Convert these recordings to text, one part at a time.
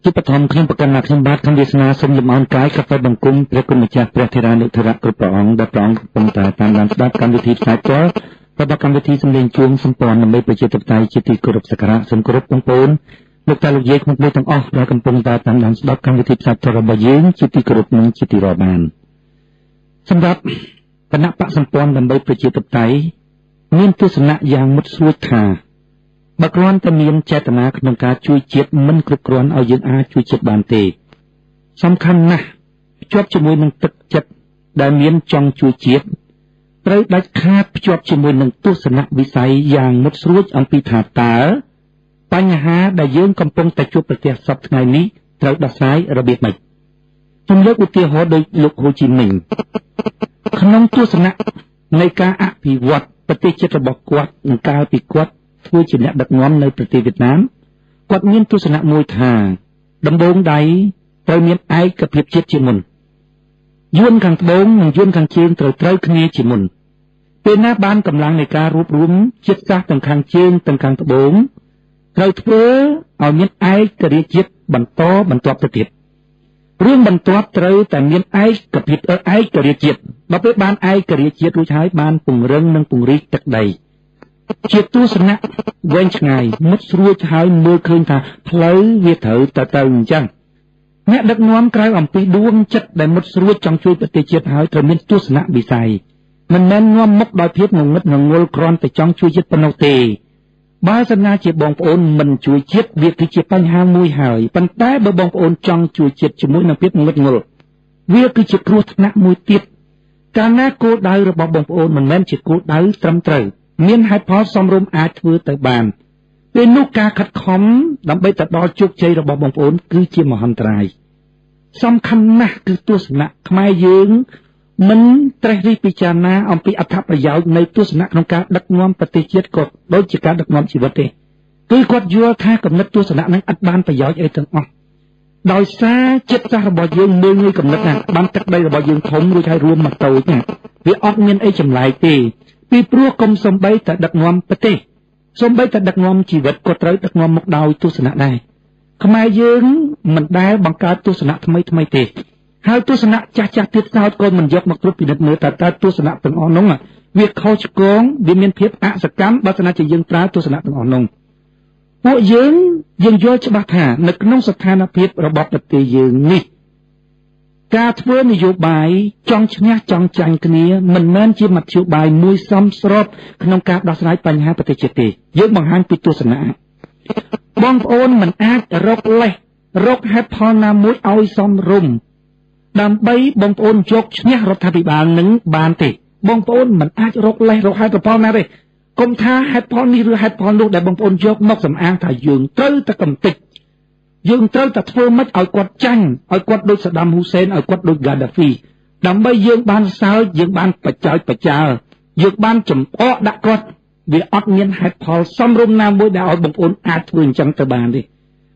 ជាបឋមខ្ញុំប្រកាសថាខ្ញុំបាទក្នុងវាសនាសូមលំអរកាយកាហ្វេបង្គំព្រះគុណម្ចាស់ព្រះធេរានុធរៈគ្រប់ព្រះអង្គដែលព្រះអង្គកំពុងតែតាមដានស្ដាប់កម្មវិធីផ្សាយផ្ទាល់របស់កម្មវិធីសម្លេងជួងសម្ព័ន្ធដើម្បីប្រជាធិបតេយ្យជាទីគោរពសក្ការៈសូមគោរពបងប្អូនលោកតាលោកយាយក្នុងមួយទាំងអស់ដែលកំពុងតែតាមដានស្ដាប់កម្មវិធីផ្សាយផ្ទាល់របស់យើងជាទីគោរពនិងជាទីរាប់អានសម្រាប់គណៈបកសម្ព័ន្ធដើម្បីប្រជាធិបតេយ្យមានទស្សនៈយ៉ាងមុតស្រួចថាបើគ្រាន់តែមានចេតនាក្នុងការជួយជាតិមិនគ្រប់គ្រាន់ឲ្យយើងអាចជួយជាតិបានទេសំខាន់ណាស់ភ្ជាប់ជាមួយនឹងទឹកចិត្តដែលមានចង់ជួយជាតិត្រូវដាច់ខាតភ្ជាប់ជាមួយនឹងទស្សនៈវិស័យយ៉ាងមុតស្រួចអំពីថាតើបញ្ហាដែលយើងកំពុងតែជួបប្រទះសពថ្ងៃនេះត្រូវដោះស្រាយរបៀបម៉េចខ្ញុំយកឧទាហរណ៍ដោយលោកហូជីមីញក្នុងទស្សនៈនៃការអភិវឌ្ឍប្រទេសជាតិរបស់គាត់និងកាលពីគាត់ធ្វើជាអ្នកដឹកនាំនៅប្រទេសវៀតណាមគាត់មានទស្សនៈមួយថាដំបូងដៃត្រូវមានឯកភាពជាតិជាមុនយួនខាងត្បូងនិងយួនខាងជើងត្រូវគ្នាជាមុនពេលណាបានកម្លាំងនៃការរួបរวมជាតិសាសន៍ទាំងខាងជើងទាំងខាងត្បូងត្រូវធ្វើឲ្យមានឯករាជ្យជាតិបន្តទៅទៀតរឿងបន្ទាប់ត្រូវតែមានឯកភាពឯករាជ្យជាតិដល់ពេលបានឯករាជ្យជាតិរួចហើយបានពង្រឹងនិងពង្រីកទឹកដីជាទស្សនៈវែងឆ្ងាយមុតស្រួចហើយមើលឃើញថាផ្លូវវាត្រូវទៅអញ្ចឹងអ្នកដឹកនាំក្រៅអំពីដួងចិត្តដែលមុតស្រួចចង់ជួយប្រទេសជាតិហើយត្រូវមានទស្សនៈវិស័យមិនមែននាំមុខដោយភាពងងឹតងងល់គ្រាន់តែចង់ជួយជាតិប៉ុណ្ណោះទេបើសិនណាជាបងប្អូនមិនជួយជាតិវាគឺជាបញ្ហាមួយហើយប៉ុន្តែបើបងប្អូនចង់ជួយជាតិជាមួយនឹងភាពងងឹតងល់វាគឺជាគ្រោះថ្នាក់មួយទៀតកាលណាគោលដៅរបស់បងប្អូនមិនមែនជាគោលដៅត្រឹមត្រូវមានហេតុផលសមរម្យអាចធ្វើទៅបានពេលនោះការខិតខំដើម្បីទៅដល់ជោគជ័យរបស់បងប្អូនគឺជាមហន្តរាយសំខាន់ណាស់គឺទស្សនៈខ្មែរយើងមិនត្រេះរិះពិចារណាអំពីអត្ថប្រយោជន៍នៃទស្សនៈក្នុងការដឹកនាំប្រទេសជាតិក៏ដូចជាការដឹកនាំជីវិតទេគឺគាត់យល់ថាគំនិតទស្សនៈនឹងឥតបានប្រយោជន៍អីទាំងអស់ដោយសារចិត្តសាស្ត្ររបស់យើងមើលងាយគំនិតណាបានទឹកដីរបស់យើងធំរួចហើយរួមមកតូចណាវាអត់មានអីចម្លែកទេពីព្រោះគុំសំបីតែដឹកនាំប្រទេសសំបីតែដឹកនាំជីវិតក៏ត្រូវដឹកនាំមកដោយទស្សនៈដែរខ្មែរយើងមិនដែលបង្កើតទស្សនៈថ្មីទេហើយទស្សនៈចាស់ទៀតសោតក៏មិនយកមកត្រួតពិនិត្យមើលតើទស្សនៈទាំងអស់នោះវាខុសឆ្គងវាមានភាពអសកម្មបើសិនជាយើងប្រើទស្សនៈទាំងអស់នោះពួកយើងយល់ច្បាស់ថានៅក្នុងស្ថានភាពរបស់ប្រទេសយើងនេះការធ្វើនយោបាយចង់ឈ្នះចង់ចាញ់គ្នាមិនមែនជាមធ្យោបាយមួយសមស្របក្នុងការដោះស្រាយបញ្ហាប្រទេសជាតិទេយើងបង្ហាញពីទស្សនៈបងប្អូនមិនអាចរកហេតុផលណាមួយឲ្យសមរម្យដើម្បីបងប្អូនយកឈ្នះរដ្ឋាភិបាលនឹងបានទេបងប្អូនមិនអាចរកហេតុផលណាទេកុំថាហេតុផលនេះឬហេតុផលនោះដែលបងប្អូនយកមកសំអាងថាយើងត្រូវតែកំទេចយើងត្រូវតែធ្វើម៉េចឲ្យគាត់ចាញ់ឲ្យគាត់ដូចសាដាមហ៊ូសេនឲ្យគាត់ដូចហ្គាដាហ្វីដើម្បីយើងបានសើចយើងបានបច្ចាយើងបានចំអកដាក់គាត់វាអត់មានហេតុផលសមរម្យណាមួយដែលឲ្យបងប្អូនអាចធ្វើអញ្ចឹងទៅបានទេ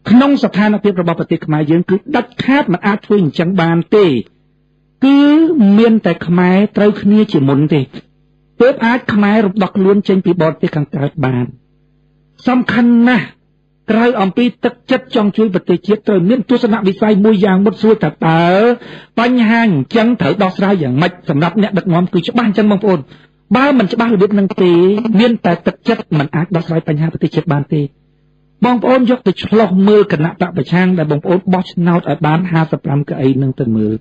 ក្នុងស្ថានភាពរបស់ប្រទេសខ្មែរយើងគឺដាច់ខាតមិនអាចធ្វើអញ្ចឹងបានទេគឺមានតែខ្មែរត្រូវគ្នាជាមុនទេទើបអាចខ្មែររំដោះខ្លួនចេញពីបរទេសខាងកើតបានសំខាន់ណាស់ក្រៅអំពីទឹកចិត្តចង់ជួយប្រទេសជាតិត្រូវមានទស្សនវិស័យមួយយ៉ាងមុតស្រួចថាតើបញ្ហាអញ្ចឹងត្រូវដោះស្រាយយ៉ាងម៉េចសម្រាប់អ្នកដឹកនាំគឺច្បាស់អញ្ចឹងបងប្អូនបើមិនច្បាស់របៀបនឹងទេមានតែទឹកចិត្តមិនអាចដោះស្រាយបញ្ហាប្រទេសជាតិបានទេបងប្អូនយកទៅឆ្លោះមើលគណៈបកប្រឆាំងដែលបងប្អូនបោះឆ្នោតឲ្យបាន55កៅអីនឹងទៅមើល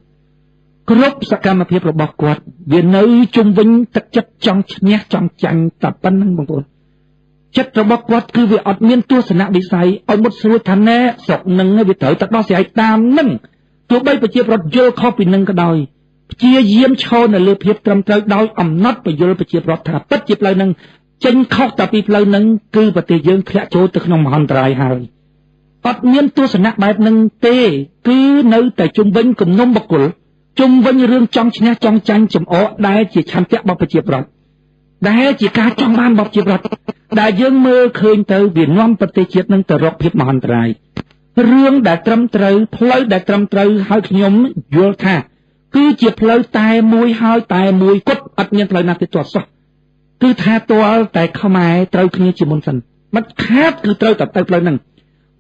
គ្រប់សកម្មភាពរបស់គាត់វានៅជុំវិញទឹកចិត្តចង់ឈ្នះចង់ចាញ់តែប៉ុណ្្នឹងបងប្អូនចិត្តរបស់គាត់គឺវាអត់មានទស្សនវិស័យឲ្យមុតស្រួចថាណែស្រុកនឹងវាត្រូវតែដោះស្រាយតាមនឹងទោះបីប្រជាប្រដ្ឋយល់ខុសពីនឹងក៏ដោយព្យាយាមឈរនៅលើភាពត្រឹមត្រូវដោយអំណត់បញ្យលប្រជាប្រដ្ឋថាពិតជាផ្លូវនឹងចេញខុសតែពីផ្លូវនឹងគឺប្រទេសយើងធ្លាក់ចូលទៅក្នុងមហន្តរាយហើយអត់មានទស្សនៈបែបនឹងទេគឺនៅតែជុំវិញគំនុំបុគ្គលជុំវិញរឿងចង់ឈ្នះចង់ចាញ់ចំអកដែលជាឆន្ទៈរបស់ប្រជាប្រដ្ឋដែលជាការចង់បានរបស់ប្រជាប្រដ្ឋដែលយើងមើលឃើញទៅវានាំប្រទេសជាតិនឹងទៅរកភាពមហន្តរាយរឿងដែលត្រឹមត្រូវផ្លូវដែលត្រឹមត្រូវហើយខ្ញុំយល់ថាគឺជាផ្លូវតែមួយហើយតែមួយគត់អត់មានផ្លូវណាទៀតទាល់សោះគឺថាទាល់តែខ្មែរត្រូវគ្នាជាមុនសិនមិនខាតគឺត្រូវតែទៅផ្លូវហ្នឹង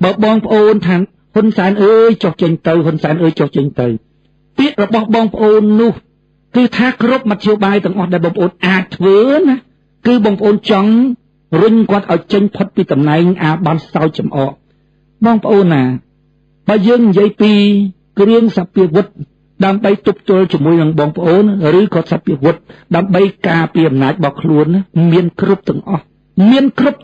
បើបងប្អូនថា ហ៊ុនសែនអើយចុះចេញទៅហ៊ុនសែនអើយចុះចេញទៅពាក្យរបស់បងប្អូននោះគឺថាគ្រប់មធ្យោបាយទាំងអស់ដែលបងប្អូនអាចធ្វើណាគឺបងប្អូនចង់រុញគាត់ឲ្យចេញផុតពីតំណែងអាបានសោចចំអកបងប្អូនណាបើយើងនិយាយពីគ្រឿងសព្វាវុធដើម្បីទប់ទល់ជាមួយនឹងបងប្អូនឬក៏សព្វាវុធដើម្បីការពារអំណាចរបស់ខ្លួនមានគ្រប់ទាំងអស់មានគ្រប់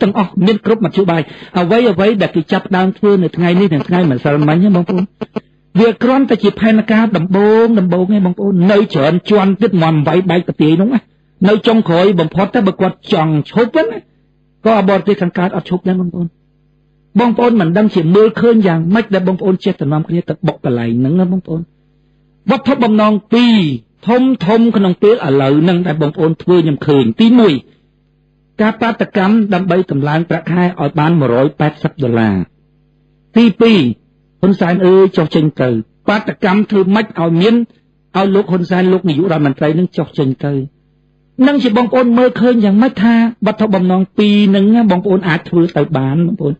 មធ្យោបាយអ្វីដែលគេចាប់ដើមធ្វើនៅថ្ងៃនេះនិងថ្ងៃម្សិលមិញបងប្អូនវាគ្រាន់តែជាផែនការដំបូងឯងបងប្អូននៅច្រើនជាន់ទៀតមកវាយបែកប្រទេសនោះនៅចុងក្រោយបំផុតតែបើគាត់ចង់ឈប់ណាក៏បរទេសខាងកើតអត់ឈប់ដែរបងប្អូនមិនដឹងជាមើលឃើញយ៉ាងម៉េចដែលបងប្អូនចេះតែនាំគ្នាទៅបុកកន្លែងហ្នឹងណាបងប្អូនវត្ថុបំណងពីរធំក្នុងពេលឥឡូវហ្នឹងដែលបងប្អូនធ្វើខ្ញុំឃើញទី1ការបាតកម្មដើម្បីតម្លើងប្រាក់ខែឲ្យបាន$180ទី2ហ៊ុនសែនអើយចុះចេញទៅបាតកម្មធ្វើម៉េចឲ្យមានឲ្យលោកហ៊ុនសែនលោកនាយករដ្ឋមន្ត្រីនឹងចុះចេញទៅនឹងជាបងប្អូនមើលឃើញយ៉ាងម៉េចថាវត្ថុបំណងពីរហ្នឹងបងប្អូនអាចធ្វើទៅបានបងប្អូន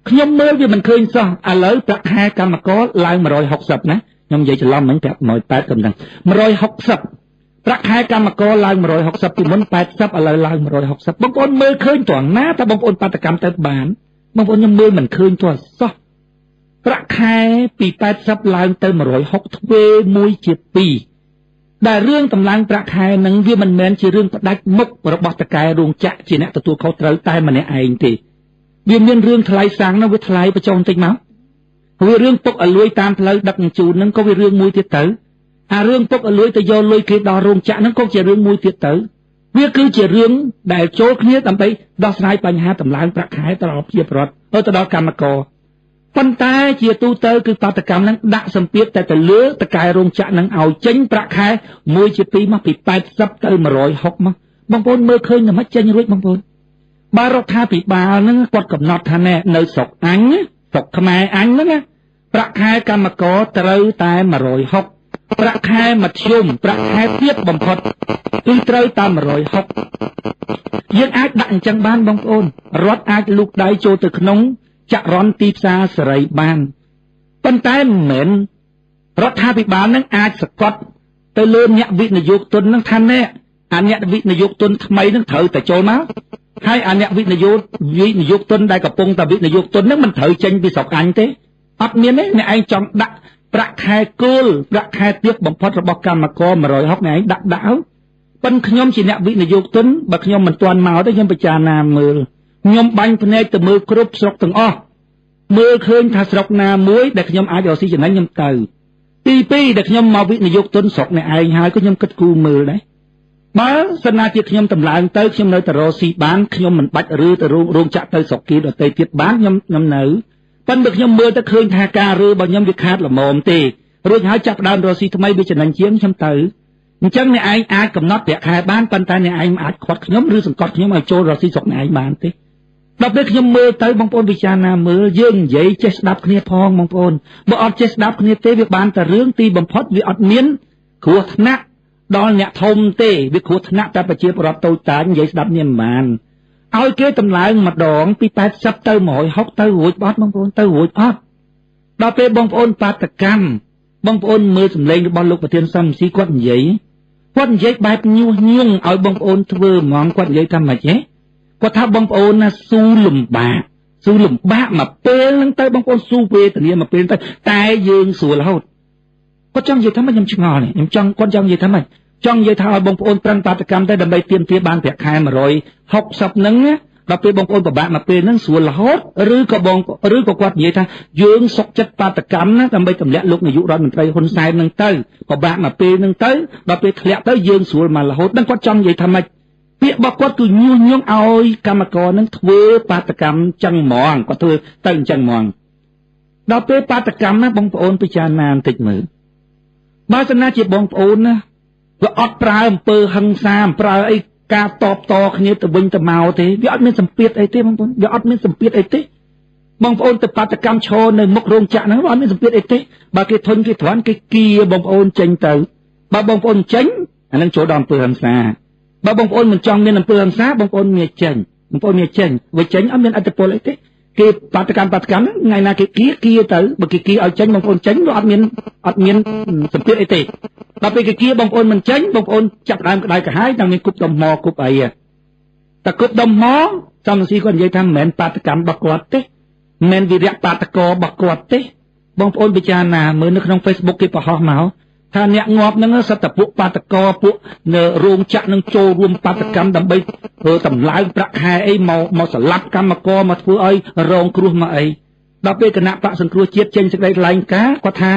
ខ្ញុំមើលវាមិនឃើញសោះឥឡូវប្រាក់ខែកម្មករឡើង160ណាខ្ញុំនិយាយច្រឡំមិញប្រាប់180កំដឹង160ប្រាក់ខែកម្មករឡើង160ពីមុន80ឥឡូវឡើង160បងប្អូនមើលឃើញត្រង់ណាតែបងប្អូនបាតកម្មទៅបានបងប្អូនខ្ញុំមើលមិនឃើញទាល់សោះប្រាក់ខែពី80ឡើងទៅ160ទ្វេ1ជា2ដែលរឿងតម្លើងប្រាក់ខែនឹងវាមិនមែនជារឿងផ្ដាច់មុខរបស់តកែរោងចក្រជាអ្នកទទួលខុសត្រូវតែម្នាក់ឯងទេវាមានរឿងថ្លៃសាំងនោះវាថ្លៃបញ្ចុះបន្តិចមកវារឿងពុកអលួយតាមផ្លូវដឹកជញ្ជូនហ្នឹងក៏វារឿងមួយទៀតទៅអារឿងពុកអលួយទៅយកលុយគេដល់រោងចក្រហ្នឹងក៏ជារឿងមួយទៀតទៅវាគឺជារឿងដែលចូលគ្នាដើម្បីដោះស្រាយបញ្ហាតម្លើងប្រាក់ខែទៅដល់ប្រជាពលរដ្ឋទៅដល់កម្មករប៉ុន្តែជាទូទៅគឺបាតកម្មហ្នឹងដាក់សម្ពាធតែទៅលើតកែរោងចក្រហ្នឹងឲ្យចេញប្រាក់ខែ1ជា2មកពី80ទៅ160មកបងប្អូនមើលឃើញតែមិនចេញរួចបងប្អូនបើរដ្ឋាភិបាលហ្នឹងគាត់កំណត់ថាណែនៅស្រុកអញស្រុកខ្មែរអញហ្នឹងប្រាក់ខែកម្មករត្រូវតែ160ប្រាក់ខែមធ្យមប្រាក់ខែទាបបំផុតគឺត្រូវតែ160យើងអាចដាក់អញ្ចឹងបានបងប្អូនរដ្ឋអាចលូកដៃចូលទៅក្នុងចរន្តទីផ្សារសេរីបានប៉ុន្តែមិនមែនរដ្ឋាភិបាលនឹងអាចសកត់ទៅលើអ្នកវិនិយោគទុននឹងថាណែអាអ្នកវិនិយោគទុនថ្មីនឹងត្រូវតែចូលមកហើយអាអ្នកវិនិយោគទុនដែលកំពុងតែវិនិយោគទុននឹងមិនត្រូវចេញពីស្រុកអញទេអត់មានទេអ្នកឯងចង់ដាក់ប្រាក់ខែគោលប្រាក់ខែទាបបំផុតរបស់កម្មករ160អ្នកឯងដាក់ប៉ុន្តែខ្ញុំជាអ្នកវិនិយោគទុនបើខ្ញុំមិនទាន់មកទេខ្ញុំពិចារណាមើលខ្ញុំបាញ់ភ្នែកទៅមើលគ្រប់ស្រុកទាំងអស់មើលឃើញថាស្រុកណាមួយដែលខ្ញុំអាចរកស៊ីចំណេញខ្ញុំទៅទី2ដែលខ្ញុំមកវិនិយោគទុនស្រុកអ្នកឯងហើយក៏ខ្ញុំគិតគូរមើលដែរបើសិនណាជាខ្ញុំតម្លើងទៅខ្ញុំនៅតែរកស៊ីបានខ្ញុំមិនបាច់រើទៅរោងចក្រទៅស្រុកគេដទៃទៀតបានខ្ញុំនៅប៉ុន្តែខ្ញុំមើលទៅឃើញថាការរើរបស់ខ្ញុំវាខាតល្មមទេរួចហើយចាប់ដើមរកស៊ីថ្មីវាចំណេញជាងខ្ញុំទៅអញ្ចឹងអ្នកឯងអាចកំណត់ប្រាក់ខែបានប៉ុន្តែអ្នកឯងមិនអាចខាត់ខ្ញុំឬសង្កត់ខ្ញុំឲ្យចូលរកស៊ីស្រុកអ្នកឯងបានទេដល់ពេលខ្ញុំមើលទៅបងប្អូនពិចារណាមើលយើងនិយាយចេះស្ដាប់គ្នាផងបងប្អូនបើអត់ចេះស្ដាប់គ្នាទេវាបានតែរឿងទីបំផុតវាអត់មានគ្រោះថ្នាក់ដល់អ្នកធំទេវាគ្រោះថ្នាក់តែប្រជាពលរដ្ឋតូចតាចនិយាយស្ដាប់នេះមិនបានឲ្យគេតម្លើងម្ដងពី80ទៅ160ទៅរួចអត់បងប្អូនទៅរួចអត់ដល់ពេលបងប្អូនបាតកម្មបងប្អូនមើលសម្លេងរបស់លោកប្រធានសំស៊ីគាត់និយាយបែបញុះញង់ឲ្យបងប្អូនធ្វើហ្មងគាត់និយាយថាម៉េចហ៎គាត់ថាបងប្អូនណាស៊ូលំបាកមកពេលហ្នឹងទៅបងប្អូនស៊ូវេទនាមកពេលទៅតែយើងស្រួលរហូតគាត់ចង់និយាយថាម៉េចខ្ញុំឆ្ងល់នេះគាត់ចង់និយាយថាម៉េចចង់និយាយថាឲ្យបងប្អូនប្រឹងបាតកម្មទៅដើម្បីទាមទារបានប្រាក់ខែ160ហ្នឹងណាដល់ពេលបងប្អូនពិបាកមកពេលហ្នឹងស្រួលរហូតឬក៏គាត់និយាយថាយើងសុខចិត្តបាតកម្មណាដើម្បីទម្លាក់លោកនាយករដ្ឋមន្ត្រីហ៊ុនសែនហ្នឹងទៅពិបាកមកពេលហ្នឹងទៅដល់ពេលធ្លាក់ទៅយើងស្រួលមករហូតហ្នឹងគាត់ចង់និយាយថាម៉េចពាក្យរបស់គាត់គឺញុះញង់ឲ្យកម្មករនឹងធ្វើបាតកម្មចឹងហ្មងគាត់ធ្វើទៅអញ្ចឹងហ្មងដល់ពេលបាតកម្មណាបងប្អូនពិចារណាបន្តិចមើលបើសិនណាជាបងប្អូនណាវាអត់ប្រើអំពើហិង្សាប្រើអីការតបតគ្នាទៅវិញទៅមកទេវាអត់មានសម្ពាធអីទេបងប្អូនវាអត់មានសម្ពាធអីទេបងប្អូនទៅបាតកម្មឈរនៅមុខរោងចក្រហ្នឹងវាអត់មានសម្ពាធអីទេបើគេធន់គេទ្រាំគេគៀបងប្អូនចេញទៅបើបងប្អូនចេញអានឹងចូលដល់អំពើហិង្សាបើបងប្អូនមិនចង់មានអំពើហិង្សាបងប្អូនមានចេញវាចេញអត់មានអត្តពលអីទេ គេបាតកម្មថ្ងៃណាគេគៀទៅបើគេគៀឲ្យចេញបងប្អូនចេញវាអត់មានសម្ពាធអីទេដល់ពេលគេគៀបងប្អូនមិនចេញបងប្អូនចាប់ដើមក្តៅក្រហាយតែមានគប់ដុំម៉គប់អីតែគប់ដុំម៉សំស៊ីគាត់និយាយថាមិនមែនបាតកម្មរបស់គាត់ទេមិនមែនវិរៈបាតកោរបស់គាត់ទេបងប្អូនពិចារណាមើលនៅក្នុង Facebook គេបង្ហោះមកថាអ្នកងាប់ហ្នឹងសត្វតពួកបាតកោពួកនៅរោងចក្រនឹងចូលរួមបាតកម្មដើម្បីតម្លើងប្រាក់ខែអីមកស្លាប់កម្មករមកធ្វើឲ្យរងគ្រោះមកអីដល់ពេលគណៈបកសង្គ្រោះជាតិចេញសេចក្តីថ្លែងការណ៍គាត់ថា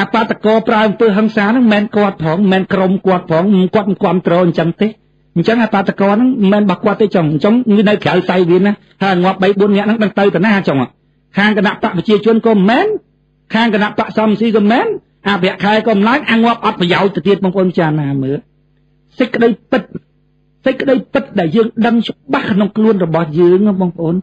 អបាតកោប្រើអំពើហិង្សាហ្នឹងមិនមែនគាត់ផងមិនមែនក្រុមគាត់ផងគាត់មិនគ្រប់គ្រងអញ្ចឹងទេអញ្ចឹងអបាតកោហ្នឹងមិនមែនរបស់គាត់ទេចុងអញ្ចឹងវានៅក្រៅសៃវាណាថាងាប់3 4នាក់ហ្នឹងដឹងទៅណាចុងខាងគណៈបកប្រជាជនក៏មិនមែនខាងគណៈបកសំស៊ីក៏មិនមែនអភិខែក៏មិនឡើងងាប់អត់ប្រយោជន៍ទៅទៀតបងប្អូនចាណាមើលសេចក្តីពិតដែលយើងដឹងច្បាស់ក្នុងខ្លួនរបស់យើងបងប្អូន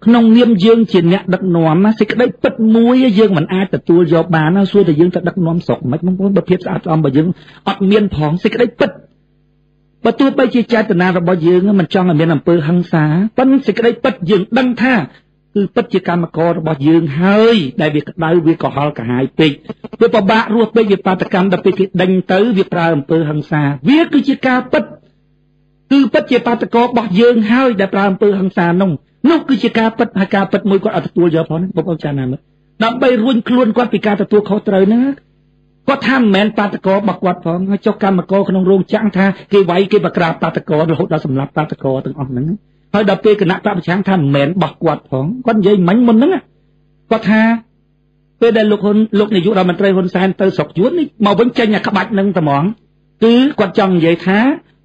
ក្នុងនាមយើងជាអ្នកដឹកនាំសេចក្តីពិតមួយយើងមិនអាចទទួលយកបានណាសួរតែយើងទៅដឹកនាំស្រុកមិនបងប្អូនបើភាពស្អាតស្អំរបស់យើងអត់មានផងសេចក្តីពិតបើទោះបីជាចេតនារបស់យើងមិនចង់ឲ្យមានអំពើហិង្សាប៉ុន្តែសេចក្តីពិតយើងដឹងថាគឺពិតជាកម្មកររបស់យើងហើយដែលវាក្តៅវាកុហលកាហាយពេកវាពិបាករស់ពេកវាបាតកម្មដល់ពេលគេដេញទៅវាប្រើអំពើហិង្សាវាគឺជាការពិតគឺពិតជាបាតកោរបស់យើងហើយដែលប្រើអំពើហិង្សានោះគឺជាការពិតហើយការពិតមួយគាត់អត់ទទួលយកផងបងប្អូនចាណាមើលដើម្បីរួញខ្លួនគាត់ពីការទទួលខុសត្រូវហ្នឹងគាត់ថាមិនមែនបាតកោរបស់គាត់ផងហើយចុះកម្មករក្នុងរោងចក្រថាគេវាយគេបក្រាបបាតករហូតដល់សម្លាប់បាតករទាំងអស់ហ្នឹងហើយដល់ពេលគណៈបកប្រឆាំងថាមិនមែនរបស់គាត់ផងគាត់និយាយមិញមុនហ្នឹងគាត់ថាពេលដែលលោកនាយករដ្ឋមន្ត្រីហ៊ុនសែនទៅស្រុកយួននេះមកវិញចេញអាក្បាច់ហ្នឹងតែហ្មងគឺគាត់ចង់និយាយថា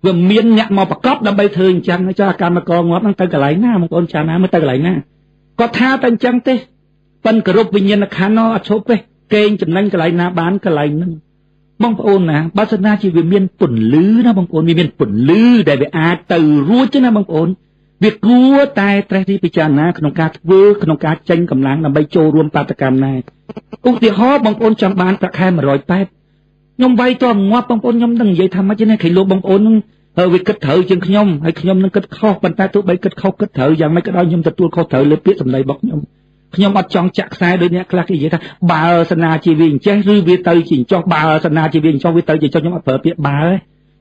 វាមានអ្នកមកប្រកបដើម្បីធ្វើអញ្ចឹងចុះអាកម្មករងាប់ហ្នឹងទៅកន្លែងណាបងប្អូនចាណាមើលទៅកន្លែងណាគាត់ថាតែអញ្ចឹងទេប៉ិនគោរពវិញ្ញាណក្ខន្ធអត់ឈប់ទេកេងចំណេញកន្លែងណាបានកន្លែងហ្នឹងបងប្អូនណាបើសិនណាជាវាមានពន្លឺណាបងប្អូនវាមានពន្លឺដែលវាអាចទៅរួចណាបងប្អូនវាគួរតែត្រេះរិះពិចារណាក្នុងការធ្វើក្នុងការចេញកម្លាំងដើម្បីចូលរួមបាតកម្មណាឧទាហរណ៍បងប្អូនចង់បានប្រាក់ខែ180ខ្ញុំវាយតងាប់បងប្អូនខ្ញុំនឹងនិយាយថាម៉េចទេគេលោកបងប្អូននឹងវាគិតត្រូវជាងខ្ញុំហើយខ្ញុំនឹងគិតខុសប៉ុន្តែទោះបីគិតខុសគិតត្រូវយ៉ាងម៉េចក៏ដោយខ្ញុំទទួលខុសត្រូវលើពាក្យសម្ដីរបស់ខ្ញុំអត់ចង់ចាក់ខ្សែដោយអ្នកខ្លះគេនិយាយថាបើសនាជាវាអញ្ចេះឬវាទៅជាអញ្ចោះបើសនាជាវាអញ្ចោះវាទៅជាចោះខ្ញុំអត់ប្រើពាក្យបើ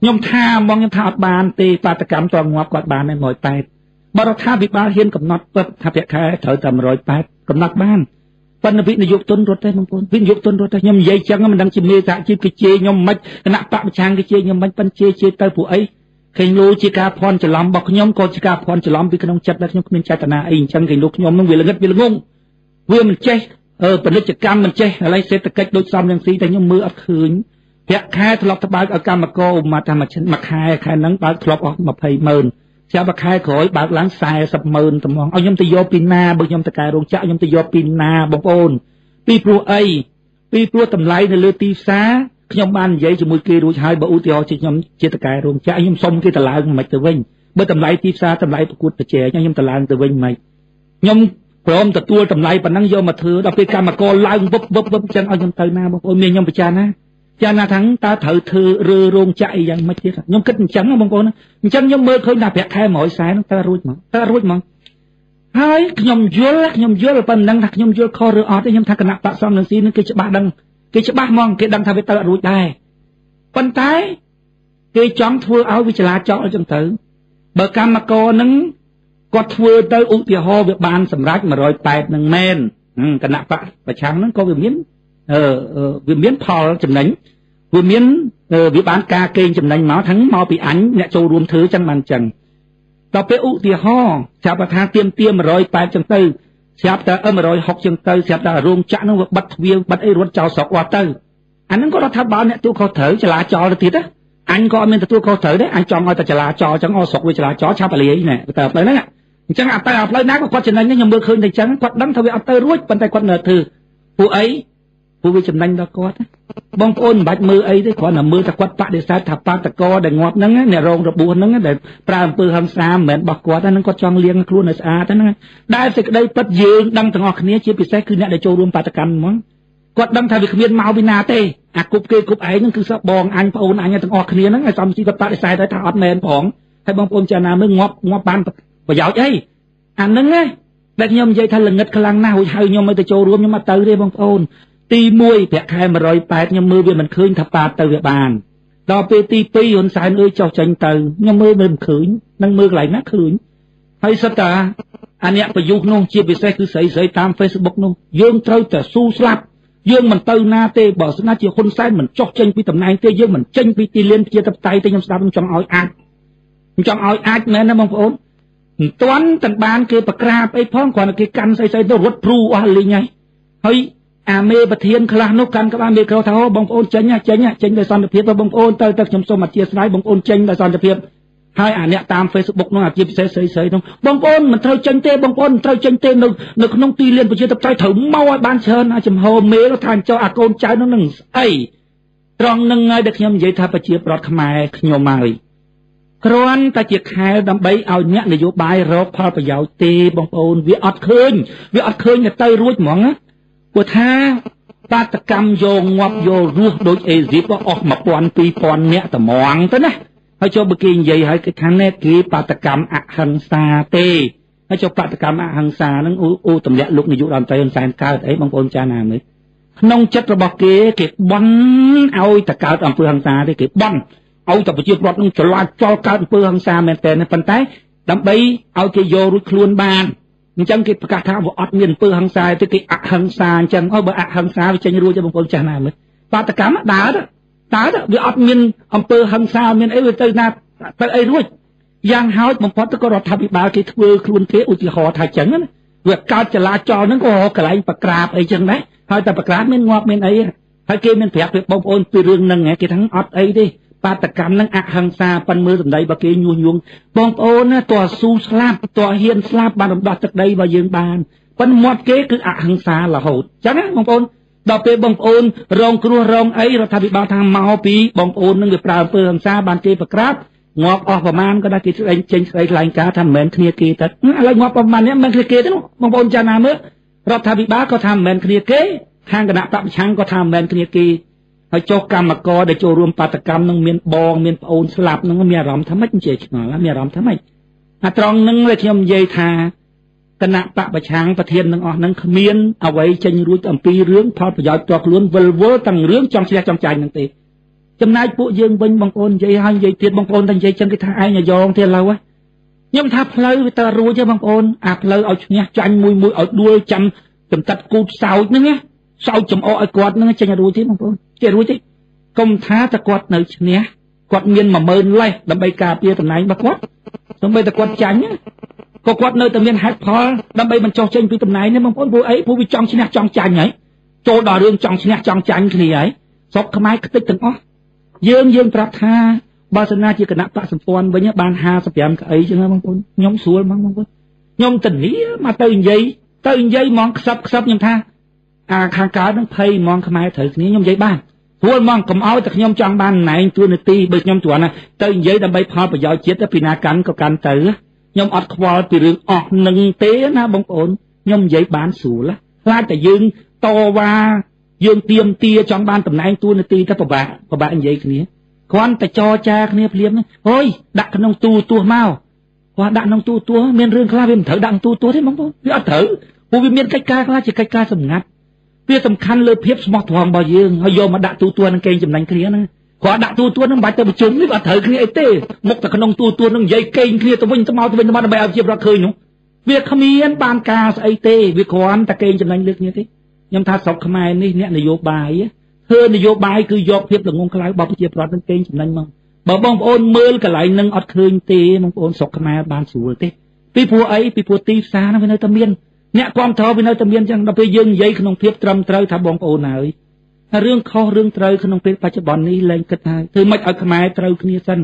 ខ្ញុំថាហ្មងខ្ញុំថាអត់បានទេបាតកម្មតងាប់គាត់បានតែ180បរដ្ឋាភិបាលហ៊ានកំណត់ពិតថាប្រាក់ខែត្រូវតែ180កំណត់បានប៉ុន្តែវិនិយោគទុនរត់ទេបងប្អូនវិនិយោគទុនរត់ទេខ្ញុំនិយាយចឹងមិនដឹងជាមេសហជីពគេជេរខ្ញុំមិនគណៈបកប្រឆាំងគេជេរខ្ញុំមិនប៉ុន្តែជេរទៅព្រោះអីឃើញលោកជាការភ័ន្តច្រឡំរបស់ខ្ញុំក៏ជាការភ័ន្តច្រឡំពីក្នុងចិត្តដែរខ្ញុំគ្មានចេតនាអីអញ្ចឹងគេលោកខ្ញុំនឹងវាល្ងឹតវាល្ងងវាមិនចេះពាណិជ្ជកម្មមិនចេះឥឡូវសេដ្ឋកិច្ចដូចសំរងស៊ីតែខ្ញុំមើលអត់ឃើញប្រាក់ខែធ្លាប់ទៅបើកឲ្យកម្មករឧបមាថាមួយខែហ្នឹងបើកធ្លាប់អស់200000ចាប់ខែក្រោយបើកឡើង400000ត្មងឲ្យខ្ញុំទៅយកពីណាបើខ្ញុំទៅកែរោងចក្រខ្ញុំទៅយកពីណាបងប្អូនពីព្រោះអីពីព្រោះតម្លៃនៅលើទីផ្សារខ្ញុំបាននិយាយជាមួយគេរួចហើយបើឧទាហរណ៍ជាខ្ញុំជាតកែរោងចក្រខ្ញុំសុំគេទៅឡើងមិនទៅវិញបើតម្លៃទីផ្សារតម្លៃប្រកួតប្រជែងខ្ញុំទៅឡើងទៅវិញមិនខ្ញុំព្រមទទួលតម្លៃប៉ុណ្ណឹងយកមកធ្វើដល់ពេលកម្មករឡើងវឹបចឹងឲ្យខ្ញុំទៅណាបងប្អូនមានខ្ញុំពិចារណាចាណាថាតើត្រូវធ្វើរើរោងចក្រអីយ៉ាងម៉េចទៀតខ្ញុំគិតអញ្ចឹងបងប្អូនអញ្ចឹងខ្ញុំមើលឃើញថាប្រាក់ខែ140ហ្នឹងតើរួចមកហើយខ្ញុំយល់ប៉ុណ្ណឹងថាខ្ញុំយល់ខុសឬអត់ទេខ្ញុំថាគណៈបកសំនឹងស៊ីនឹងគេច្បាស់ដឹងគេច្បាស់ហ្មងគេដឹងថាវាទៅអត់រួចដែរប៉ុន្តែគេចង់ធ្វើឲ្យវាចលាចលអញ្ចឹងទៅបើកម្មករហ្នឹងគាត់ធ្វើទៅឧទាហរណ៍វាបានសម្រេច180នឹងមែនគណៈបកប្រឆាំងហ្នឹងក៏វាមានផលចំណេញវាបានការកេងចំណេញមកទាំងមកពីអញអ្នកចូលរួមធ្វើចឹងបានចឹងដល់ពេលឧទាហរណ៍ចាប់ថាទៀម180ចឹងទៅស្រាប់តែ160ចឹងទៅស្រាប់តែរោងចក្រហ្នឹងវាបិទទ្វារបិទអីរត់ចោលស្រុកអស់ទៅអាហ្នឹងក៏រដ្ឋាភិបាលអ្នកទូខុសត្រូវចលាចលទៅទៀតណាអញក៏អត់មានទទួលខុសត្រូវដែរអញចង់ឲ្យតែចលាចលចឹងអស់ស្រុកវាចលាចលឆាប់លាយណែទៅផ្លូវហ្នឹងអញ្ចឹងអាផ្លូវណាក៏គាត់ចំណេញខ្ញុំមើលឃើញតែចឹងគាត់ដឹងថាវាអត់ទៅរួចប៉ុន្តែគាត់នៅធ្វើពួកអីពួកវាចំណេញដល់គាត់បងប្អូនមិនបាច់មើលអីទេគ្រាន់តែមើលថាគាត់បដិសេធថាបាតកោដែលងាប់ហ្នឹងអ្នករងរបួសហ្នឹងដែលប្រើអំពើហិង្សាមិនមែនរបស់គាត់ហ្នឹងគាត់ចង់លាងខ្លួនឲ្យស្អាតហ្នឹងដែលសេចក្តីពិតយើងដឹងទាំងអស់គ្នាជាពិសេសគឺអ្នកដែលចូលរួមបាតកម្មហ្មងគាត់ដឹងថាវាគ្មានមកពីណាទេអាគប់គេគប់ឯងហ្នឹងគឺសោះបងអញប្អូនអញទាំងអស់គ្នាហ្នឹងឲ្យសំស៊ីគាត់បដិសេធថាអត់មែនផងហើយបងប្អូនចាណាមើលងាប់បានប្រយោជន៍អីអាហ្នឹង ដែលខ្ញុំនិយាយថាល្ងិតខ្លាំងណាស់ហូចហៅខ្ញុំឲ្យទៅចូលរួមខ្ញុំអត់ទៅទេបងប្អូនទី1ប្រាក់ខែ180ខ្ញុំមើលវាមិនឃើញថាប៉ាទៅវាបានដល់ពេលទី2ហ៊ុនសែនអើយចុះចេញទៅខ្ញុំមើលមិនឃើញនឹងមើលកន្លែងណាឃើញហើយសិតតាអាអ្នកប្រយុទ្ធនោះជាពិសេសគឺស្រីតាម Facebook នោះយើងត្រូវតែស៊ូស្លាប់យើងមិនទៅណាទេបើស្នាជាហ៊ុនសែនមិនចុះចេញពីតំណែងទេយើងមិនចេញពីទីលានប្រជាធិបតេយ្យទេខ្ញុំស្ដាប់ខ្ញុំចង់ឲ្យអាចមែនណាបងប្អូនមិនទាន់ទាំងបានគេប្រក្រាបអីផងគ្រាន់តែគេកាន់ស្អីទៅរត់ព្រូអស់លីងហើយអាមេប្រធានខ្លះនោះកាន់ក្បាលមេក្រូថាអូបងប្អូនចេញដោយសន្តិភាពបងប្អូនទៅខ្ញុំសូមអធិស្ឋានបងប្អូនចេញដោយសន្តិភាពហើយអាអ្នកតាម Facebook នោះអាជាពិសេសស្រីនោះបងប្អូនមិនត្រូវចេញទេបងប្អូនមិនត្រូវចេញទេនៅក្នុងទីលានប្រជាធិបតេយ្យត្រូវមកឲ្យបានច្រើនអាចំហមេលថាចុះអាកូនចៅនោះនឹងស្អីត្រង់នឹងហើយដែលខ្ញុំនិយាយថាប្រជាប្រដ្ឋខ្មែរខ្ញុំហើយគ្រាន់តែជាខែដើម្បីឲ្យអ្នកនយោបាយរកផលប្រយោជន៍ទេបងប្អូនវាអត់ឃើញទៅរួចហ្មងណាព្រោះថាបាតកម្មយកងាប់យករស់ដូចអេស៊ីបអស់ 1000 2000 នាក់ត្មងទៅណាហើយចូលបើគេនិយាយឲ្យគេថាណែគេបាតកម្មអហិង្សាទេហើយចូលបាតកម្មអហិង្សាហ្នឹងអូទម្លាក់លោកនាយករដ្ឋមន្ត្រីហ៊ុនសែនកើតអីបងប្អូនចាណាមើលក្នុងចិត្តរបស់គេបន់ឲ្យតែកើតអំពើហិង្សាទេគេបន់ឲ្យតែប្រជាពលរដ្ឋនឹងចលាចលកើតអំពើហិង្សាមែនតើប៉ុន្តែដើម្បីឲ្យគេយករួចខ្លួនបានអញ្ចឹងគេប្រកាសថាវាអត់មានអំពើហិង្សាទេគេអហិង្សាអញ្ចឹងបើអហិង្សាវាចេញរួចទេបងប្អូនចាស់ណាមើលបាតកម្មដើរវាអត់មានអំពើហិង្សាមានអីវាទៅណាទៅអីរួចយ៉ាងហោចបំផុតក៏រដ្ឋាភិបាលគេធ្វើខ្លួនគេឧទាហរណ៍ថាអញ្ចឹងណាវាកើតចលាចលហ្នឹងក៏កន្លែងប្រក្រាបអីចឹងដែរហើយតែប្រក្រាបមានងាប់មានអីហើយគេមានប្រាប់ពីបងប្អូនពីរឿងហ្នឹងគេថាអត់អីទេបាតកម្មហ្នឹងអហិង្សាប៉ុនមើលសម្ដីរបស់គេញុះញង់បងប្អូនណាតើស៊ូស្លាប់តើហ៊ានស្លាប់បានរំដោះទឹកដីរបស់យើងបានប៉ុន្តែមាត់គេគឺអហិង្សារហូតអញ្ចឹងណាបងប្អូនដល់ពេលបងប្អូនរងគ្រោះរងអីរដ្ឋាភិបាលថាមកពីបងប្អូននឹងវាប្រើអំពើហិង្សាបានគេប្រក្រាបងាប់អស់ប្រមាណក៏ដែរគេចេញស្ដីថ្លែងការណ៍ថាមិនមែនគ្នាគេទៅឥឡូវងាប់ប្រមាណនេះមិនមែនគ្នាគេទេបងប្អូនចាណាមើលរដ្ឋាភិបាលក៏ថាមិនមែនគ្នាគេខាងគណៈបព្វឆាំងក៏ថាមិនមែនគ្នាគេហើយចុះកម្មករដែលចូលរួមបាតកម្មនឹងមានបងមានប្អូនស្លាប់នឹងមានអារម្មណ៍ថាម៉េចនិយាយឆ្ងល់មានអារម្មណ៍ថាម៉េចអាត្រង់នឹងខ្ញុំនិយាយថាគណៈបព្វឆាំងប្រធានទាំងអស់នឹងគ្មានអ្វីចេញរួចអំពីរឿងផលប្រយោជន៍ផ្ទាល់ខ្លួនវិលវល់ទាំងរឿងចង់ឈ្នះចង់ចាញ់នឹងទេចំណែកពួកយើងវិញបងប្អូននិយាយហើយនិយាយទៀតបងប្អូនតែនិយាយចឹងគេថាឯងអាយ៉ងទេឥឡូវខ្ញុំថាផ្លូវវាទៅរួចទេបងប្អូនអាផ្លូវឲ្យឈ្នះចាញ់មួយឲ្យដួលចាំចំកាត់គូតសោចហ្នឹងណាសោចចំអកឲ្យគាត់ហ្នឹងចេញរួចទេបងប្អូនចេះរួចទេកុំថាតែគាត់នៅឈ្នះគាត់មាន 10000 លេសដើម្បីការពារតំណែងរបស់គាត់សូម្បីតែគាត់ចាញ់ក៏គាត់នៅតែមានហេតុផលដើម្បីបញ្ចុះចេញពីតំណែងនេះបងប្អូនព្រោះអីព្រោះវាចង់ឈ្នះចង់ចាញ់ហើយចូលដល់រឿងចង់ឈ្នះចង់ចាញ់គ្នាហើយស្រុកខ្មែរខ្ទេចទាំងអស់យើងប្រាប់ថាបើសិនណាជាគណៈបកសម្ព័ន្ធវិញបាន55កៅអីចឹងបងប្អូនខ្ញុំស្រួលហ្មងបងប្អូនខ្ញុំធានាមកទៅនិយាយហ្មងខ្សឹបខ្ញុំថាអាខាងកើតនឹងភ័យហ្មងខ្មែរត្រូវគ្នាខ្ញុំនិយាយបានព្រោះហ្មងកុំឲ្យតែខ្ញុំចង់បានណែងទួនាទីបើខ្ញុំគ្រាន់ណាទៅនិយាយដើម្បីផលប្រយោជន៍ជាតិពីណាកាន់ក៏កាន់ទៅខ្ញុំអត់ខ្វល់ពីរឿងអស់នឹងទេណាបងប្អូនខ្ញុំនិយាយបានស្រួលខ្លាចតែយើងតវ៉ាយើងទៀមទាចង់បានតំណែងទួនាទីទៅពិបាកនិយាយគ្នាគ្រាន់តែចរចាគ្នាភ្លាមអើយដាក់ក្នុងទូទស្សន៍មកគាត់ដាក់ក្នុងទូទស្សន៍មានរឿងខ្លះវាមិនត្រូវដាក់ក្នុងទូទស្សន៍ទេបងប្អូនវាអត់ត្រូវព្រោះវាមានកិច្ចការខ្លះជាកិច្ចការសម្ងាត់វាសំខាន់លើភាពស្មោះត្រង់របស់យើងហើយយកមកដាក់ទូទស្សន៍នឹងកេងចំណេញគ្នាហ្នឹងគាត់ដាក់ទូទស្សន៍នឹងបាច់ទៅប្រជុំនេះអត់ត្រូវគ្នាអីទេមុខតែក្នុងទូទស្សន៍នឹងនិយាយកេងគ្នាទៅវិញទៅមកដើម្បីឲ្យជាប្រកឃើញនោះវាគ្មានបានការស្អីទេវាគ្រាន់តែកេងចំណេញលើគ្នាទេខ្ញុំថាស្រុកខ្មែរនេះអ្នកនយោបាយធ្វើនយោបាយគឺយកភាពល្ងងខ្លៅរបស់ប្រជាប្រដ្ឋនឹងកេងចំណេញមកបើបងប្អូនមើលកន្លែងនឹងអត់ឃើញទេបងប្អូនស្រុកខ្មែរបានស្រួលទេពីព្រោះអីពីព្រោះទីផ្សារហ្នឹងវានៅតែមានអ្នកគ្រប់គ្រងវានៅតែមានចឹងដល់ពេលយើងនិយាយក្នុងភាពត្រឹមត្រូវថាបងប្អូនហើយរឿងខុសរឿងត្រូវក្នុងពេលបច្ចុប្បន្ននេះលែងគិតហើយធ្វើម៉េចឲ្យខ្មែរត្រូវគ្នាសិន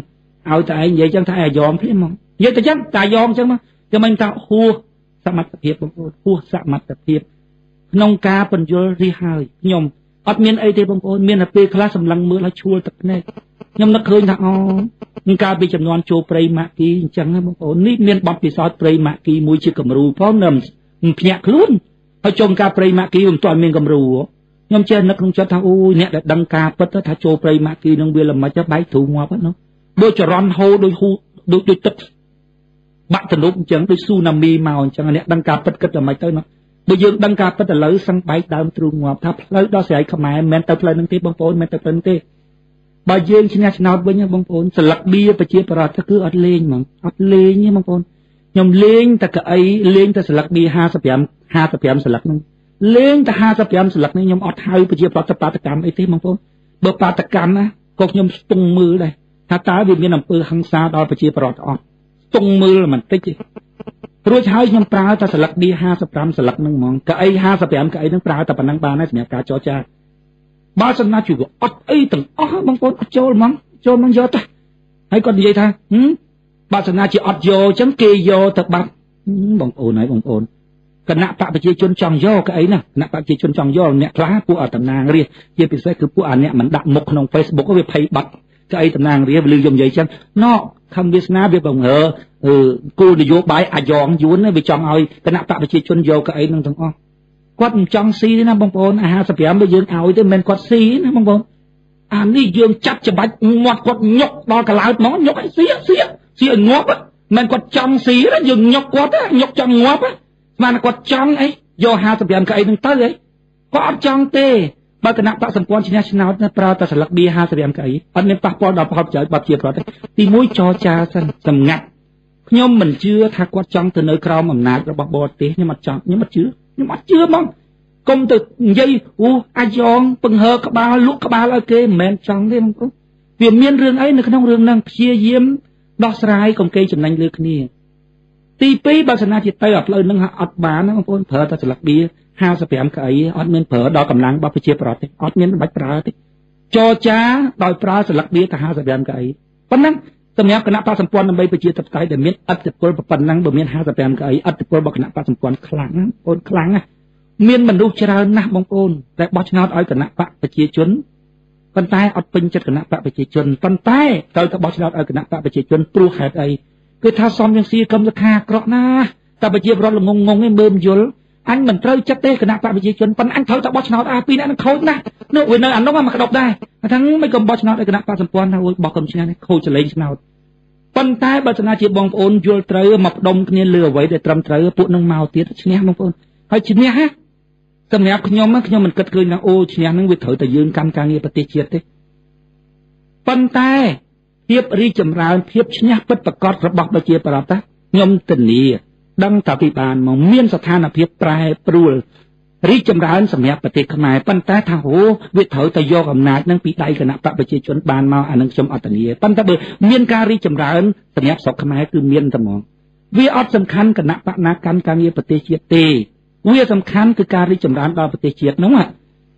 ឲ្យតែឯងនិយាយចឹងថាអាយ៉ងភ្លាមហ្មងនិយាយតែចឹងតែអាយ៉ងចឹងមកគឺមិនថាហួសសមត្ថភាពបងប្អូនហួសសមត្ថភាពក្នុងការបញ្យល់នេះហើយខ្ញុំអត់មានអីទេបងប្អូនមានតែពេលខ្លះសម្លឹងមើលឲ្យឈួលទឹកភ្នែកខ្ញុំនឹកឃើញថានឹងការពីចំនួនចូលព្រៃម៉ាក់គីអញ្ចឹងណាបងប្អូននេះមានបទពិសោធន៍ព្រៃម៉ាក់គីមួយជាគំរូផងនៅភ្ញាក់ខ្លួនហើយចុងការព្រៃម៉ាក់គីមិនទាន់មានគំរូខ្ញុំចេះនឹកក្នុងចិត្តថាអូយអ្នកដែលដឹងការពិតថាចូលព្រៃម៉ាក់គីនឹងវាល្មិចបែកទ្រូងងាប់ហ្នឹងដូចចរន្តហូរដូចទឹក បាក់ទំនប់អញ្ចឹងដូចស៊ូណាមីមកអញ្ចឹងអ្នកដឹងការពិតគិតតែមិនទៅនោះបើយើងដឹងការពិតឥឡូវសឹងបែកដើមទ្រូងងាប់ថាផ្លូវដល់ស្រ័យខ្មែរមិនមែនទៅផ្លូវនឹងទេបងប្អូនមិនមែនទៅផ្លូវនឹងទេបើយើងឈ្នះឆ្នោតវិញបងប្អូនស្លឹកបៀប្រជាប្រដ្ឋគឺអត់លេងហ្មងអត់លេងទេបងប្អូនខ្ញុំលេងតែកៅអីលេងតែស្លឹកបៀ55ស្លឹកហ្នឹងលេងតែ55ស្លឹកនេះខ្ញុំអត់ហៅប្រជាប្រដ្ឋទៅបាតកម្មអីទេបងប្អូនបើបាតកម្មណាក៏ខ្ញុំស្ទង់មើលដែរថាតើវាមានអំពើហិង្សាដល់ប្រជាប្រដ្ឋអត់ស្ទង់មើលមិនតិចទេរួចហើយខ្ញុំប្រើតែស្លឹកបៀ55ស្លឹកហ្នឹងហ្មងកៅអី55កៅអីហ្នឹងប្រើតែប៉ុណ្ណឹងបានហើយសម្រាប់ការចរចាបើសំណាជួអត់អីទាំងអស់បងប្អូនអត់ចូលហ្មងយកទៅហើយគាត់និយាយថាបើសំណាជាអត់យកអញ្ចឹងគេយកទៅបាត់បងប្អូនហើយបងប្អូនគណៈបកប្រជាជនចង់យកកៅអីណាគណៈបកប្រជាជនចង់យកអ្នកខ្លះពួកអត់តំណាងរាស្ត្រជាពិសេសគឺពួកអាអ្នកមិនដាក់មុខក្នុង Facebook វាភ័យបាត់កៅអីតំណាងរាស្ត្រលឺខ្ញុំនិយាយចឹងណោខំវាសនាវាបង្ហើគោលនយោបាយអាយ៉ងយួនវាចង់ឲ្យគណៈបកប្រជាជនយកកៅអីនឹងទាំងអស់គាត់មិនចង់ស៊ីទេណាបងប្អូនអា55បើយើងឲ្យទេមិនមែនគាត់ស៊ីណាបងប្អូនអានេះយើងចាប់ច្បាច់ងាត់គាត់ញុកដល់កឡោតហ្មងញុកឲ្យស៊ីឲ្យងាប់មិនមែនគាត់ចង់ស៊ីទេយើងញុកគាត់ញុកចង់ងាប់ស្មានគាត់ចង់អីយក55កៅអីនឹងទៅអីគាត់អត់ចង់ទេបើគណៈបកសម្ព័ន្ធឈ្នះឆ្នោតប្រើតែស្លឹកបៀ55កៅអីអត់មានប៉ះពាល់ដល់ផលប្រយោជន៍បាត់ជាប្រវត្តិទី1ចរចាសិនសម្ងាត់ខ្ញុំមិនជឿថាគាត់ចង់ទៅនៅក្រោមអំណាចរបស់បរទេសខ្ញុំអត់ជឿហ្មងកុំទៅនិយាយអាយ៉ងពង្ហើក្បាលលក់ក្បាលឲ្យគេមិនមែនចង់ទេបងប្អូនវាមានរឿងអីនៅក្នុងរឿងហ្នឹងព្យាយាមដោះស្រាយកុំគេចំណេញលើគ្នាទី2បើសិនជាទៅអាផ្លូវហ្នឹងអត់បានណាបងប្អូនប្រើតែស្លឹកបៀ55កៅអីអត់មានប្រើដល់កម្លាំងរបស់ប្រជាប្រដ្ឋទេអត់មានបាច់ប្រើទេចរចាដោយប្រើស្លឹកបៀតែ55កៅអីប៉ុណ្ណឹងសម្រាប់គណៈបកសម្ព័ន្ធដើម្បីប្រជាធិបតេយ្យដែលមានឥទ្ធិពលប៉ុណ្ណឹងបើមាន55កៅអីឥទ្ធិពលរបស់គណៈបកសម្ព័ន្ធខ្លាំងណាបងខ្លាំងណាមានមនុស្សច្រើនណាស់បងប្អូនតែបោះឆ្នោតឲ្យគណៈបកប្រជាជនប៉ុន្តែអត់ពេញចិត្តគណៈបកប្រជាជនប៉ុន្តែត្រូវតែបោះឆ្នោតឲ្យគណៈបកប្រជាជនព្រោះហេតុអីគឺថាសំយ៉ាងស៊ីកម្មសខាអាក្រក់ណាស់តែប្រជាប្រដ្ឋល្ងងឯងមើលមិនយល់អញមិនត្រូវចិត្តទេគណៈបកប្រជាជនប៉ុន្តែអញត្រូវតែបោះឆ្នោតពីរអ្នកនឹងខូចណាស់នោះវានៅអានោះមកក្តប់ដែរថាមិនក៏បោះឆ្នោតឲ្យគណៈបកសម្ព័ន្ធថាបោះកុំឆ្នះនេះខូចចលេងឆ្នោតប៉ុន្តែបើសិនជាបងប្អូនយល់ត្រូវមកផ្ដុំគ្នាលើអ្វីដែលត្រឹមត្រូវពួកនឹងមកទៀតឈ្នះបងប្អូនហើយឈ្នះសម្រាប់ខ្ញុំមិនគិតឃើញថាឈ្នះនឹងវាត្រូវតែយើងកម្មការងារប្រទេសជាតិទេប៉ុន្តែភាពរីកចម្រើនភាពឈ្នះពិតប្រាកដរបស់ប្រជាប្រដ្ឋខ្ញុំធានាដឹងថាពីបានមកមានស្ថានភាពប្រែប្រួលរីកចម្រើនសម្រាប់ប្រទេសខ្មែរប៉ុន្តែថាវាត្រូវតែយកអំណាចនឹងពីដៃគណៈបកប្រជាជនបានមកអានឹងខ្ញុំអត់ធានាប៉ុន្តែបើមានការរីកចម្រើនសម្រាប់ស្រុកខ្មែរគឺមានតែហ្មងវាអត់សំខាន់គណៈបកណាកម្មការងារប្រទេសជាតិទេវាសំខាន់គឺការរីកចម្រើនដល់ប្រទេសជាតិនោះ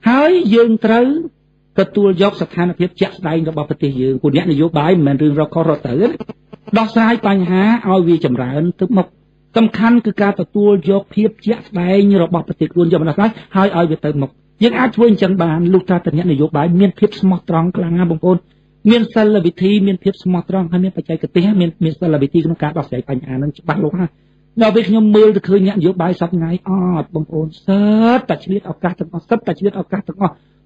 ហើយយើងត្រូវទទួលយកស្ថានភាពជាក់ស្ដែងរបស់ប្រទេសយើងពួកអ្នកនយោបាយមិនមែនរឿងរកខុសរកត្រូវដោះស្រាយបញ្ហាឲ្យវាចម្រើនទៅមុខសំខាន់គឺការទទួលយកភាពជាក់ស្ដែងរបស់ប្រទេសខ្លួនយកមកដោះស្រាយហើយឲ្យវាទៅមុខយើងអាចធ្វើអញ្ចឹងបានលុះត្រាតែអ្នកនយោបាយមានភាពស្មោះត្រង់ខ្លាំងណាស់បងប្អូនមានសិលវិធីមានភាពស្មោះត្រង់ហើយមានបច្ចេកទេសមានសិលវិធីក្នុងការដោះស្រាយបញ្ហាហ្នឹងច្បាស់លាស់ហើយដល់ពេលខ្ញុំមើលទៅឃើញអ្នកនយោបាយសពថ្ងៃអត់បងប្អូនសិតតែឆ្លៀតឱកាសទាំងអស់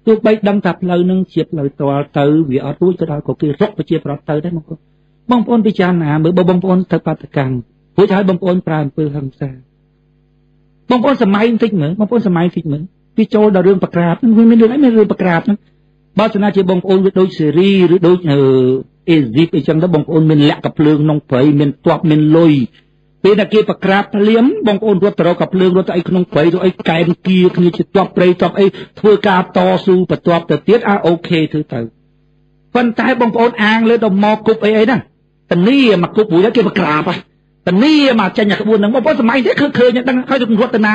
ទោះបីដឹងថាផ្លូវនឹងជាផ្លូវតលទៅវាអត់រួចក៏ដោយក៏គេរកប្រជាប្រដ្ឋទៅដែរបងប្អូនពិចារណាមើលបើបងប្អូនទៅបាតកម្មរួចហើយបងប្អូនប្រើអំពើហិង្សាបងប្អូនសម័យបន្តិចមើលពីចូលដល់រឿងបក្រាបហ្នឹងវាមានរឿងអីមានរឿងបក្រាបហ្នឹងបើសិនជាបងប្អូនវាដូចសេរីឬដូចអេស៊ីបអីចឹងទៅបងប្អូនមានលាក់កភ្លើងក្នុងព្រៃមានទ័ពមានលុយពេលតែគេបក្រាបភ្លាមបងប្អូនរត់ទៅរកកភ្លើងរត់ទៅអីក្នុងព្រៃទៅអីកែនគៀគ្នាជាទ័ពព្រៃទ័ពអីធ្វើការតស៊ូបន្ទាប់ទៅទៀតអូខេធ្វើទៅប៉ុន្តែបងប្អូនអាងលើដល់មកគប់អីហ្នឹងតនីមកគប់រួចគេបក្រាបតនីមកចេញអាក្បួនហ្នឹងបងប្អូនសម័យនេះឃើញដឹងហើយទៅរត់ទៅណា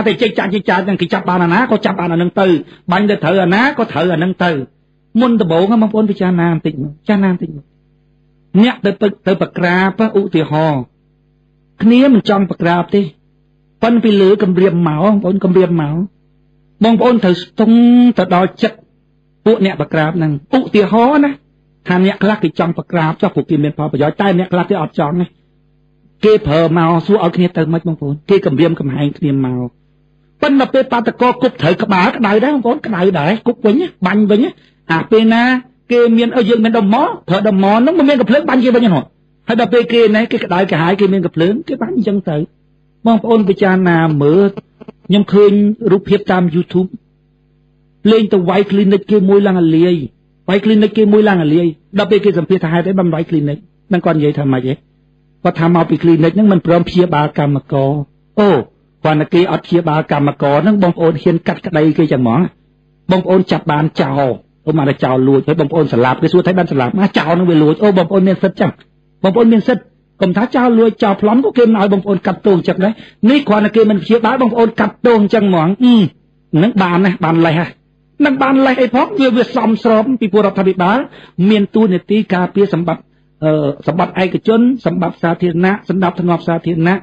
ទេចេញចាច់ហ្នឹងគេចាប់បានអាណាក៏ចាប់បានអាហ្នឹងទៅបាញ់ទៅត្រូវអាណាក៏ត្រូវអាហ្នឹងទៅមុនដំបូងបងប្អូនពិចារណាបន្តិចអ្នកទៅបក្រាបឧទាហរណ៍គ្នាមិនចង់បក្រាបទេប៉ុន្តែពីលើគម្រាមមកបងប្អូនបងប្អូនត្រូវស្ទង់ទៅដល់ចិត្តពួកអ្នកបក្រាបហ្នឹងឧទាហរណ៍ណាថាអ្នកខ្លះគេចង់បក្រាបចុះពួកគេមានផលប្រយោជន៍តែអ្នកខ្លះគេអត់ចង់ទេគេប្រើមកសួរឲ្យគ្នាទៅមិនបងប្អូនគេគម្រាមកំហែងគ្នាមកប៉ុន្តែពេលបាតកោគប់ត្រូវក្បាលក្តៅដែរបងប្អូនក្តៅដែរគប់វិញបាញ់វិញអាពេលណាគេមានយើងមានដុំមកប្រើដុំមកហ្នឹងមិនមានកំភ្លើងបាញ់គេវិញហ្នឹងហ ហើយដល់ពេលគេណែគេក្តៅកាហាយគេមានកំភ្លើងគេបានអញ្ចឹងទៅបងប្អូនពិចារណាមើលខ្ញុំឃើញរូបភាពតាម YouTube លេងទៅវាយ clinic គេមួយឡើងអាលាយវាយ clinic គេមួយឡើងអាលាយដល់ពេលគេសម្ភាសថាហេតុអីបានវាយ clinic នឹងគាត់និយាយថាម៉េចទេគាត់ថាមកពី clinic ហ្នឹងមិនព្រមព្យាបាលកម្មករអូគាត់តែគេអត់ព្យាបាលកម្មករហ្នឹងបងប្អូនហ៊ានកាត់ក្តីគេចឹងហ្មងបងប្អូនចាប់បានចោលអូមកតែចោលលួចហើយបងប្អូនស្លាប់គេសួរថាបានស្លាប់មកចោលនឹងវាលួចអូបងប្អូនមានសិទ្ធចឹងបងប្អូនមានសិទ្ធកុំថាចោលលួចចោលប្លន់ក៏គេមិនឲ្យបងប្អូនកាត់ទោសចឹងដែរនេះគ្រាន់តែគេមិនព្យាបាលបងប្អូនកាត់ទោសចឹងហ្មងហ្នឹងបានណាបានលេះហ្នឹងបានលេះអីផងវាសមស្របពីពលរដ្ឋាភិបាលមានទួនាទីការពារសម្បត្តិឯកជនសម្បត្តិសាធារណៈសម្ដាប់ធ្នាប់សាធារណៈ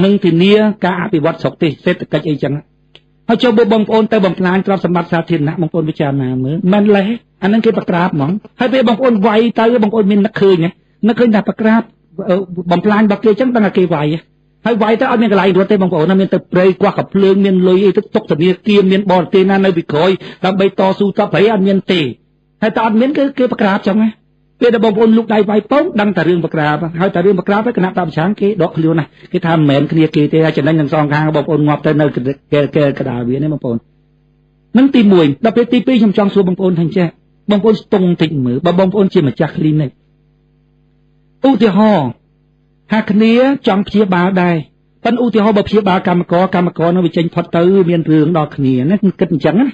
និងធានាការអភិវឌ្ឍស្រុកទេសសេដ្ឋកិច្ចអីចឹងហើយចូលបងប្អូនទៅបំផ្លាញទ្រព្យសម្បត្តិសាធារណៈបងប្អូនពិចារណាមើលមិនលេះអាហ្នឹងគេប្រក្រាបហ្មងហើយពេលបងប្អូនវាយទៅបងប្អូនមាននឹកឃើញថាប្រក្រាបបំផ្លាញរបស់គេចឹងតែគេវាយហើយវាយទៅអត់មានកន្លែងរត់ទេបងប្អូនមានទៅព្រៃកោះកភ្លើងមានលុយអីទៅទុកធនាគារមានបរទេសណានៅពីក្រោយដើម្បីតស៊ូតបព្រៃអត់មានទេហើយតែអត់មានគេប្រក្រាបចឹងណាពេលដែលបងប្អូនលូកដៃវាយពងដឹងតែរឿងប្រក្រាបហើយតែរឿងប្រក្រាបទៅគណៈបព្វឆាងគេដកខ្លួនណាគេថាមិនមែនគ្នាគេទេហើយចំណេញទាំងសងខាងបងប្អូនងាប់ទៅនៅគេកដាលវានេះបងប្អូននឹងទី1ដល់ពេលទី2ខ្ញុំចង់សួរបងប្អូនថាចេះបងប្អូនស្ទង់តិចមើលបើបងប្អូនជាម្ចាស់ clinic ឧទាហរណ៍ថាគ្នាចង់ព្យាបាលដែរប៉ុន្តែឧទាហរណ៍បើព្យាបាលកម្មករនឹងវាចេញផុតទៅមានរឿងដល់គ្នាណាគិតអញ្ចឹងណា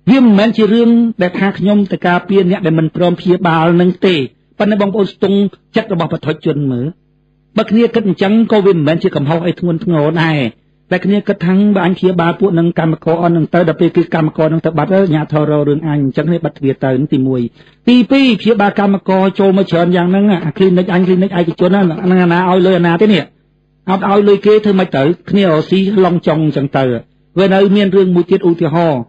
វាមិនមែនជារឿងដែលថាខ្ញុំទៅការពារអ្នកដែលមិនព្រមព្យាបាលនឹងទេប៉ុន្តែបងប្អូនស្ទង់ចិត្តរបស់ប្រតិជនមើលបើគ្នាគិតអញ្ចឹងក៏វាមិនមែនជាកំហុសអីធ្ងន់ធ្ងរដែរតែគ្នាគិតថាបើអញព្យាបាលពួកនឹងកម្មករអស់នឹងទៅដល់ពេលគឺកម្មករនឹងទៅបាត់ទៅញាធររឿងអញអញ្ចឹងនេះបាត់ទ្វារទៅទី1ទី2ព្យាបាលកម្មករចូលមកច្រើនយ៉ាងហ្នឹងអា clinic ឯកជនហ្នឹងអាណាឲ្យលុយអាណាទេនេះអត់ឲ្យលុយគេធ្វើមិនទៅគ្នារស៊ីឡងចង់អញ្ចឹងទៅវានៅមានរឿងមួយទៀតឧទាហរណ៍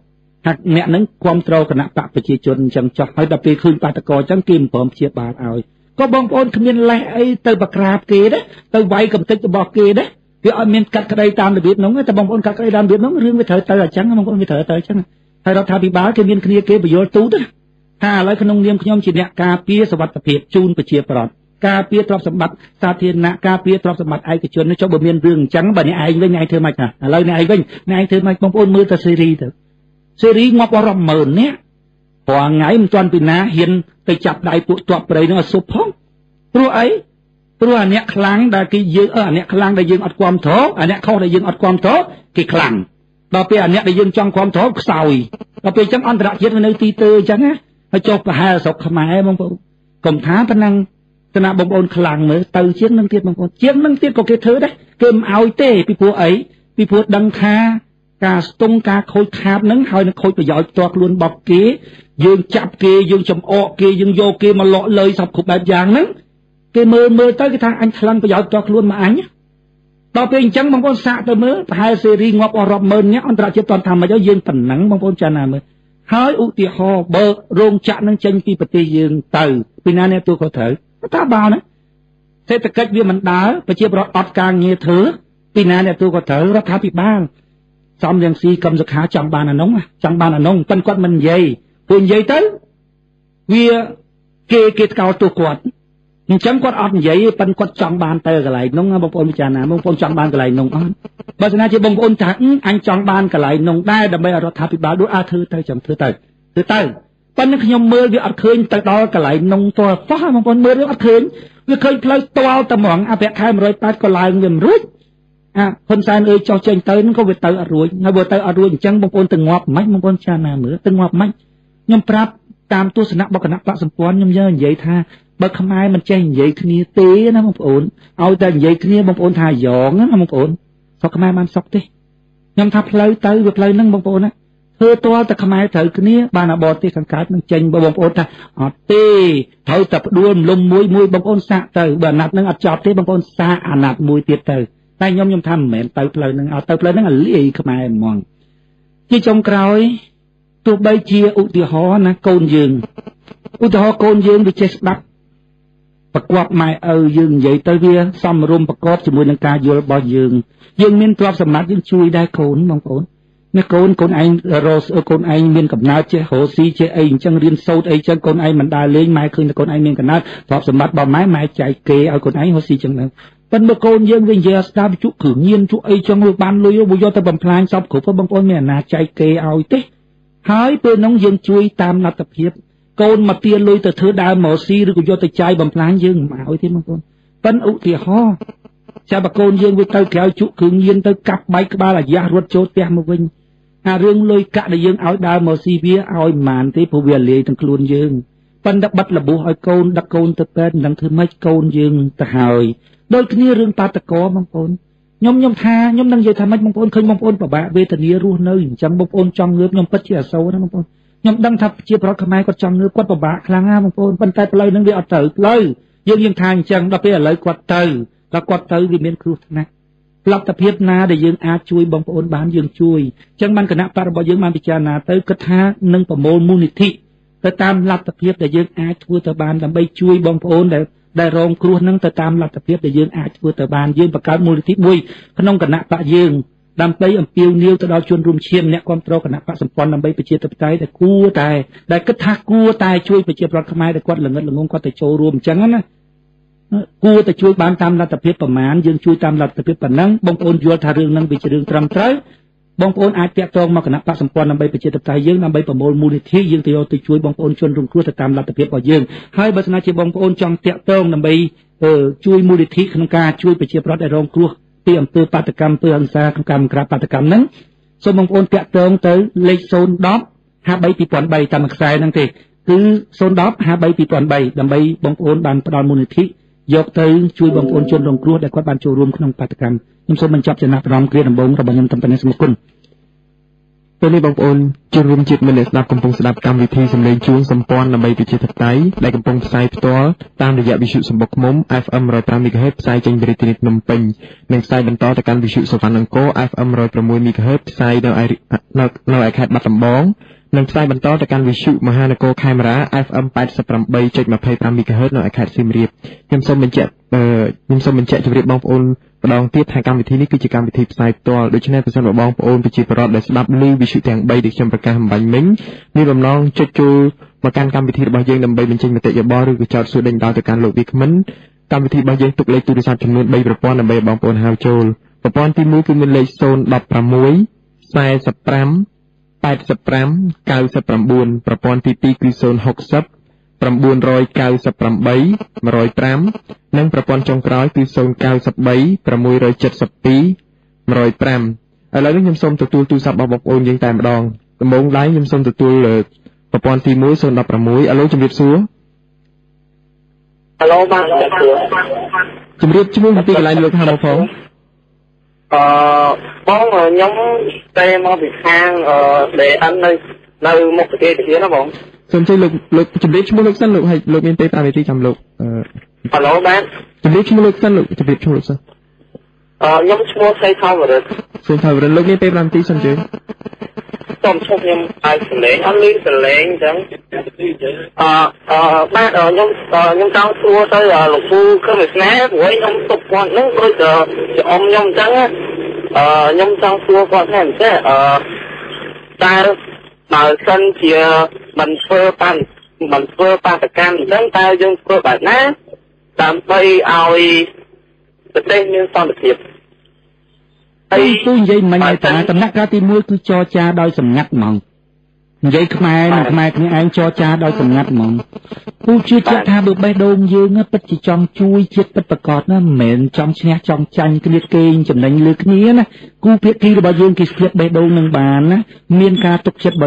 ហាក់អ្នកហ្នឹងគ្រប់គ្រងគណៈបកប្រជាជនអញ្ចឹងចោះហើយដល់ពេលឃើញបាតកោអញ្ចឹងគេមិនព្រមព្យាបាលឲ្យក៏បងប្អូនគ្មានលេះអីទៅបក្រាបគេដែរទៅវាយកំទេចរបស់គេដែរវាអត់មានកាត់ក្តីតាមរបៀបហ្នឹងតែបងប្អូនកាត់ក្តីតាមរបៀបហ្នឹងរឿងវាត្រូវទៅអញ្ចឹងបងប្អូនវាត្រូវទៅអញ្ចឹងហើយរដ្ឋាភិបាលគេមានគ្នាគេបញ្យល់ទូទៅថាឥឡូវក្នុងនាមខ្ញុំជាអ្នកការពារសុវត្ថិភាពជូនប្រជាពលរដ្ឋការពារទ្រព្យសម្បត្តិសាធារណៈការពារទ្រព្យសម្បត្តិឯកជនចុះបើមានរឿងអញ្ចឹងបើអ្នកឯងវិញអ្នកឯងធ្វើម៉េចឥឡូវអ្នកឯងវិញអ្នកឯងធ្វើម៉េចបងប្អូនមើលទៅសេរីទៅសេរីងាប់អស់រាប់ម៉ឺននាក់ព្រោះថ្ងៃមិនទាន់ពីណាហ៊ានទៅចាប់ដៃពួកទ័ពព្រៃនឹងឲ្យសុបផងព្រោះអីព្រោះអាអ្នកខ្លាំងដែលគេយើងអាអ្នកខ្លាំងដែលយើងអត់គ្រប់គ្រងអាអ្នកខុសដែលយើងអត់គ្រប់គ្រងគេខ្លាំងដល់ពេលអាអ្នកដែលយើងចង់គ្រប់គ្រងខ្សោយដល់ពេលអញ្ចឹងអន្តរជាតិនៅទីទើអញ្ចឹងណាហើយចុះប្រហែលស្រុកខ្មែរបងប្អូនកុំថាប៉ុណ្ណឹងគណៈបងប្អូនខ្លាំងមើលទៅជាងនឹងទៀតបងប្អូនជាងនឹងទៀតក៏គេធ្វើដែរគេមិនឲ្យទេពីព្រោះអីពីព្រោះដឹងថាការស្ទង់ការខូចខាតនឹងហើយនឹងខូចប្រយោជន៍ផ្ទាល់ខ្លួនរបស់គេយើងចាប់គេយើងចំអកគេយើងយកគេមកលក់លើសពគ្រប់បែបយ៉ាងហ្នឹងគេមើលទៅគេថាអញថ្លឹងប្រយោជន៍ផ្ទាល់ខ្លួនមកអញដល់ពេលអញ្ចឹងបងប្អូនសាកទៅមើលប្រហែលសេរីងាប់អស់រាប់ម៉ឺននាក់អន្តរជាតិតន់ថាមកយើងប៉ុណ្ណឹងបងប្អូនចាណាមើលហើយឧទាហរណ៍បើរោងចក្រនឹងចេញពីប្រទេសយើងទៅពីណាអ្នកទូក៏ត្រូវថាបើណាសេដ្ឋកិច្ចវាមិនដើរប្រជាពលរដ្ឋអត់ការងារធ្វើពីណាអ្នកទូក៏ត្រូវរដ្ឋាភិបាលសំរងស៊ីកឹមសុខាចង់បានអានោះប៉ុន្តែគាត់មិននិយាយព្រោះនិយាយទៅវាគេស្កោតទោសគាត់អញ្ចឹងគាត់អត់និយាយប៉ុន្តែគាត់ចង់បានទៅកន្លែងនោះបងប្អូនពិចារណាបងប្អូនចង់បានកន្លែងនោះអត់បើស្នាជាបងប្អូនថាអញចង់បានកន្លែងនោះដែរដើម្បីឲ្យរដ្ឋាភិបាលដូចធ្វើទៅចាំធ្វើទៅប៉ុន្តែខ្ញុំមើលវាអត់ឃើញទៅដល់កន្លែងនោះតើសោះបងប្អូនមើលវាអត់ឃើញវាឃើញផ្លូវតល់តែហ្មងអភិខែ108ក៏ឡើងវាមិនរួចហ៊ុនសែនអើយចោះចេញទៅហ្នឹងក៏វាទៅអត់រួចហើយបើទៅអត់រួចអញ្ចឹងបងប្អូនទៅងាប់មិនបងប្អូនចាណាមើលទៅងាប់មិនខ្ញុំប្រាប់តាមទស្សនៈរបស់គណៈបកសម្ព័ន្ធខ្ញុំនិយាយថាបើខ្មែរមិនចេះនិយាយគ្នាទេណាបងប្អូនឲ្យតែនិយាយគ្នាបងប្អូនថាយ៉ងណាបងប្អូនស្រុកខ្មែរបានសុខទេខ្ញុំថាផ្លូវទៅវាផ្លូវហ្នឹងបងប្អូនណាធ្វើទាល់តែខ្មែរត្រូវគ្នាបានអាបតទេសខាងកើតនឹងចេញបើបងប្អូនថាអត់ទេត្រូវតែផ្ដួលលំមួយបងប្អូនសាកទៅបើអាណត្តិហ្នឹងអត់ចប់ទេបងប្អូនសាកអាណត្តិមួយទៀតទៅតែខ្ញុំថាមិនមែនទៅផ្លូវហ្នឹងឲ្យទៅផ្លូវហ្នឹងអាលាយខ្មែរហ្មងជាចុងក្រោយទោះបីជាឧទាហរណ៍ណាកូនយើងឧទាហរណ៍កូនយើងវាចេះស្ដាប់ប្រកបម៉ែឪយើងនិយាយទៅវាសមរម្យប្រកបជាមួយនឹងការយល់របស់យើងមានទ្រព្យសម្បត្តិយើងជួយដែរកូនបងប្អូន នេះកូនឯងរស់កូនឯងមានកំណើតចេះរស់ស៊ីចេះអីអញ្ចឹងរៀនសូត្រអីចឹងកូនឯងមិនដើរលេងម៉ែឃើញតែកូនឯងមានកំណើតទ្រព្យសម្បត្តិរបស់ម៉ែចែកគេឲ្យកូនឯងរស់ស៊ីចឹងទៅប៉ុន្តែកូនយើងវិញនិយាយស្ដាប់ជក់គ្រឿងញៀនជក់អីចឹងវាបានលុយយកទៅបំផ្លាញសពគ្រប់បងប្អូនមានអាណាចែកគេឲ្យទេហើយពេលនោះយើងជួយតាមលទ្ធភាពកូនមកទាលុយទៅធ្វើដើមមកស៊ីឬក៏យកទៅចាយបំផ្លាញយើងមិនឲ្យទេបងប្អូនប៉ុន្តែឧទាហរណ៍ចាំបើកូនយើងវាទៅក្រៅជក់គ្រឿងញៀនទៅកាប់បែកក្បាលអាយ៉ាស់រត់ចូលផ្ទះមកវិញអារឿងលុយកាក់ដែលយើងឲ្យដើមមកស៊ីវាឲ្យមិនបានទេព្រោះវាលាយទាំងខ្លួនយើងប៉ុន្តែបិទលបោះឲ្យកូនដឹកកូនទៅពេទ្យមិនដឹងធ្វើម៉េចកូនយើងទៅហើយដូចគ្នារឿងបាតកោបងប្អូនខ្ញុំថាខ្ញុំនឹងនិយាយថាម៉េចបងប្អូនឃើញបងប្អូនពិបាកវេទនារស់នៅអញ្ចឹងបងប្អូនចង់ងើបខ្ញុំពិតជាអសូរណាបងប្អូនខ្ញុំដឹងថាជាប្រដ្ឋខ្មែរគាត់ចង់ងើបគាត់ពិបាកខ្លាំងណាបងប្អូនប៉ុន្តែផ្លូវនឹងវាអត់ទៅផ្លូវយើងថាអញ្ចឹងដល់ពេលឥឡូវគាត់ទៅដល់គាត់ទៅវាមានគ្រោះថ្នាក់លទ្ធភាពណាដែលយើងអាចជួយបងប្អូនបានយើងជួយអញ្ចឹងបានគណៈបករបស់យើងបានពិចារណាទៅគិតថានឹងប្រមូលមូលនិធិទៅតាមលទ្ធភាពដែលយើងអាចធ្វើទៅបានដើម្បីជួយបងប្អូនដែលរងគ្រោះនឹងទៅតាមលទ្ធភាពដែលយើងអាចធ្វើទៅបានយើងបង្កើតមូលនិធិមួយក្នុងគណៈបកយើងដើម្បីអំពាវនាវទៅដល់ជនរួមឈាមអ្នកគ្រប់គ្រងគណៈបកសម្ព័ន្ធដើម្បីប្រជាធិបតេយ្យដែលគួរតែដែលគិតថាគួរតែជួយប្រជាពលរដ្ឋខ្មែរដែលគាត់ល្ងិតល្ងងគាត់ទៅចូលរួមអញ្ចឹងណាគួរតែជួយបានតាមលទ្ធភាពប្រមាណយើងជួយតាមលទ្ធភាពប៉ុណ្ណឹងបងប្អូនយល់ថារឿងហ្នឹងវាជារឿងត្រឹមត្រូវបងប្អូនអាចតាក់ទងមកគណៈបកសម្ព័ន្ធដើម្បីប្រជាធិបតេយ្យយើងដើម្បីប្រមូលមូលនិធិយើងទៅយកទៅជួយបងប្អូនជនរងគ្រោះទៅតាមលទ្ធភាពរបស់យើងហើយបើស្នើជាបងប្អូនចង់តាក់ទងដើម្បីជួយមូលនិធិក្នុងការជួយប្រជាពលរដ្ឋដែលរងគ្រោះពីអំពើបាតកម្មអំពើហិង្សាក្នុងការបង្ក្រាបបាតកម្មហ្នឹងសូមបងប្អូនតាក់ទងទៅលេខ010 53 2003តាមខ្សែហ្នឹងទេគឺ010 53 2003ដើម្បីបងប្អូនបានផ្ដល់មូលនិធិយកទៅជួយបងប្អូនជនរងគ្រោះដែលគាត់បានចូលរួមក្នុងបាតកម្មខ្ញុំសូមបញ្ចប់ចំណាប់អារម្មណ៍គ្រាដំបូងរបស់ខ្ញុំតាមប៉ុណ្ណេះសូមអរគុណពេលនេះបងប្អូនជនរួមជាតិមានអ្នកស្ដាប់កំពុងស្ដាប់កម្មវិធីសម្លេងជួងសម្ព័ន្ធដើម្បីប្រជាធិបតេយ្យដែលកំពុងផ្សាយផ្ទាល់តាមរយៈវិទ្យុសម្បុកឃ្មុំ FM 105 MHz ផ្សាយចេញពីរាជធានីភ្នំពេញនិងផ្សាយបន្តទៅកាន់វិទ្យុសុវណ្ណអង្គរ FM 106 MHz ផ្សាយនៅឯខេត្តបាត់ដំបងនិងផ្សាយបន្តទៅកាន់វិទ្យុមហានគរខេមរា FM 88.25 MHz នៅឯខេត្តសៀមរាបខ្ញុំសូមបញ្ជាក់ជម្រាបបងប្អូនម្ដងទៀតថាកម្មវិធីនេះគឺជាកម្មវិធីផ្សាយផ្ទាល់ដូច្នេះប្រសិនបើបងប្អូនប្រជាពលរដ្ឋដែលស្ដាប់ឮវិទ្យុទាំង3ដែលខ្ញុំប្រកាសអំបញ្ញមិញមានបំណងចុចចូលមកកាន់កម្មវិធីរបស់យើងដើម្បីបញ្ចេញមតិយោបល់ឬក៏ចោទសួរដេញដោលទៅកាន់លោកវាគ្មិនកម្មវិធីរបស់យើងទុកលេខទូរស័ព្ទចំនួន3ប្រព័ន្ធដើម្បីបងប្អូនហៅចូលប្រព័ន្ធទី1គឺមានលេខ016 45 85 99ប្រព័ន្ធទី2គឺ060 998 105និងប្រព័ន្ធចុងក្រោយគឺ093 672 105ឥឡូវនេះខ្ញុំសូមទទួលទូរស័ព្ទរបស់បងប្អូនយើងតែម្ដងដំបូងឡើយខ្ញុំសូមទទួលប្រព័ន្ធទី1 016អាឡូជំរាបសួរអាឡូបាទជំរាបឈ្មោះពីកន្លែងលោកថាមកផងបងខ្ញុំតែមកពីខាងដែលអិននៅមុខប្រទេសទៀតណាបងសូមជួយលោកជំរាបឈ្មោះលោកសិនលោកឲ្យលោកមានពេល5នាទីចាំលោកអាឡូបាទជំរាបឈ្មោះលោកសិនលោកជំរាបឈ្មោះលោកសិនខ្ញុំឈ្មោះសៃថាវរិទ្ធសូមថាវរិទ្ធលោកមានពេល5នាទីសិនជឿសូមឈ្មោះខ្ញុំឲ្យសលេងអត់លឺសលេងអញ្ចឹងបាទខ្ញុំចង់សួរទៅលោកពូខឹមស្នេហ៍ព្រោះខ្ញុំទុកគាត់នឹងដូចជាអ៊ំខ្ញុំអញ្ចឹងខ្ញុំចង់សួរគាត់ថាតែបើសិនជាមិនធ្វើបាតកម្មអញ្ចឹងតើយើងធ្វើបែបណាដើម្បីឲ្យប្រទេសមានសន្តិភាពហើយពូនិយាយមិញថាដំណាក់កាលទី1គឺចរចាដោយសម្ងាត់ហ្មងនិយាយខ្មែរនឹងខ្មែរគ្នាឯងចរចាដោយសម្ងាត់ហ្មងពូជឿជាក់ថាបើបេះដូងយើងពិតជាចង់ជួយជាតិពិតប្រាកដណាមិនមែនចង់ឈ្នះចង់ចាញ់គ្នាគេងចំណេញលើគ្នាណាគូភាគីរបស់យើងគេស្ទាបបេះដូងនឹងបានណាមានការទុកចិត្ត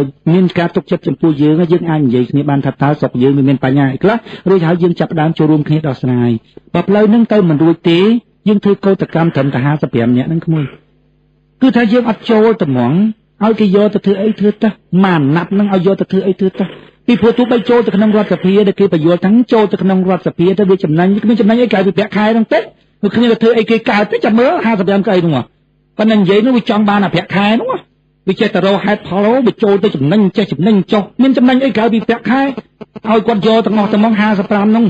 ចំពោះយើងយើងអាចនិយាយគ្នាបានថាតើស្រុកយើងមានបញ្ហាអីខ្លះរួចហើយយើងចាប់ផ្ដើមចូលរួមគ្នាដោះស្រាយបើផ្លូវហ្នឹងទៅមិនរួចទេយើងធ្វើកោតកម្មត្រឹមតែ55នាក់ហ្នឹងក្មួយគឺថាយើងអត់ចូលទៅហ្មងឲ្យគេយកទៅធ្វើអីធ្វើទៅម៉ាណាត់នឹងឲ្យយកទៅធ្វើអីធ្វើទៅពីព្រោះទោះបីចូលទៅក្នុងរដ្ឋសភាដែលគេបញ្យល់ទាំងចូលទៅក្នុងរដ្ឋសភាទៅវាចំណេញគ្មានចំណេញអីក្រៅពីប្រាក់ខែហ្នឹងទេគឺគ្នាទៅធ្វើអីគេកើតទៅចាំមើល55កៅអីហ្នឹងប៉ុន្តែនិយាយនោះវាចង់បានអាប្រាក់ខែហ្នឹងវាចេះតែរកហេតុផលវាចូលទៅចំណេញចេះចំណេញចុះមានចំណេញអីក្រៅពីប្រាក់ខែឲ្យគាត់យកទាំងអស់ទាំងមក55ហ្នឹង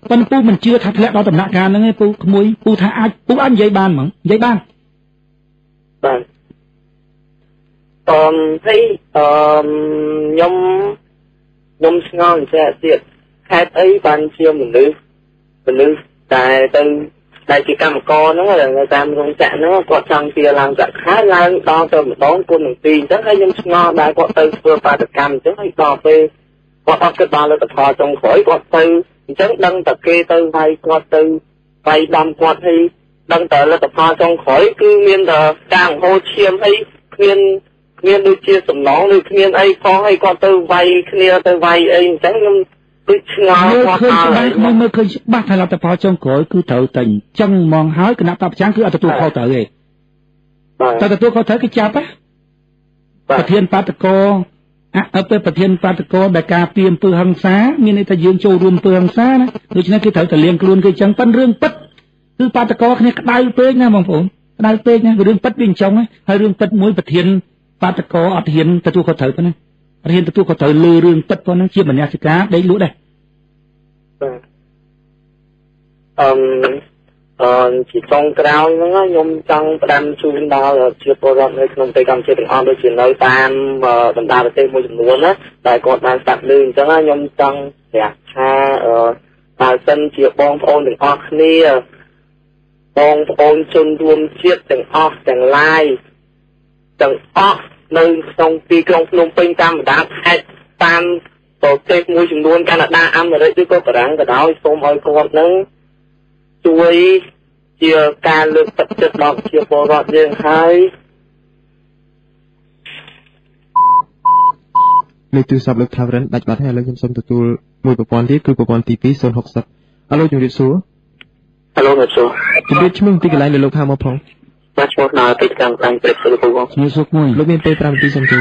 ប៉ុន្តែពូមិនជឿថាធ្លាក់ដល់ដំណាក់កាលហ្នឹងទេពូក្មួយពូថាអាចនិយាយបានហ្មងនិយាយបានបាទ thấy nhom ngon sẽ tiệt khai ấy ban chiêu mình nữ tại chỉ cầm co nó là người ta không chạm nó có trong kia làm chặt khá lang đo cho một đón quân mình tin chắc hay nhom ngon đại có từ vừa phải được cầm chắc hay đo về có đo cái đo là tập thò trong khỏi có từ chắc đăng tập kê từ vay có từ vay đâm có thì đăng tới là tập thò trong khỏi cứ miên là càng hô chiêm ấy miên đôi chia sầm nón đôi miên ấy có hay có từ vay kia từ vay ấy chắc nhomเมื่อเคยบ้านไทยเราแต่พอจงขอยคือเถาแต่จังมองหายขณะตับช้างคืออัตตัวเขาเถาเองแต่ตัวเขาเถาคือจับปะประเทียนปาตะโกเอาไปประเทียนปาตะโกแบบกาเตรียมปืนหังษามีในตะยืนโจรวมปืนหังษานะโดยเฉพาะคือเถาแต่เลี้ยงกลุ่นคือจังปั้นเรื่องปัดคือปาตะโกเนี่ยได้เป๊กนะบางผมได้เป๊กนะเรื่องปัดวิ่งจงนะให้เรื่องปัดมวยประเทียนปาตะโกอัตเทียนแต่ตัวเขาเถาปะนะประเทียนแต่ตัวเขาเถาลือเรื่องปัดเพราะนั้นเชื่อมันยาสิกาได้รู้ได้chỉ trong cao nó nhung trong đam chui đào là chưa có rồi nơi không tay cầm chưa từng on đôi chuyện nơi tam đầm đào tên môi trường luôn á đại còn đang sạc đường cho nó nhung trong đẹp ha đào sân chỉ bong ôn từng on kia bong ôn chân đuông chiết từng on từng lai từng on nơi trong pi công nông pin tam đá hết tam tổ tên môi trường luôn Canada âm ở đây chứ có cả đáng cả đó xôm ơi con nâng chui chia ca lực tập chất đọc chia bộ gọt riêng hai Lời từ sắp lực thảo rắn đạch bát hay là nhâm xâm tụ mùi bộ quan tiết cư bộ quan tí phí xôn học sắp alo chung điệp số alo điệp số chung biết chứ mừng tí cái lại lời lục thảo mọc phong bác một nào tích càng tăng tích sự của con như số mùi lúc biên tê tram tí xâm chú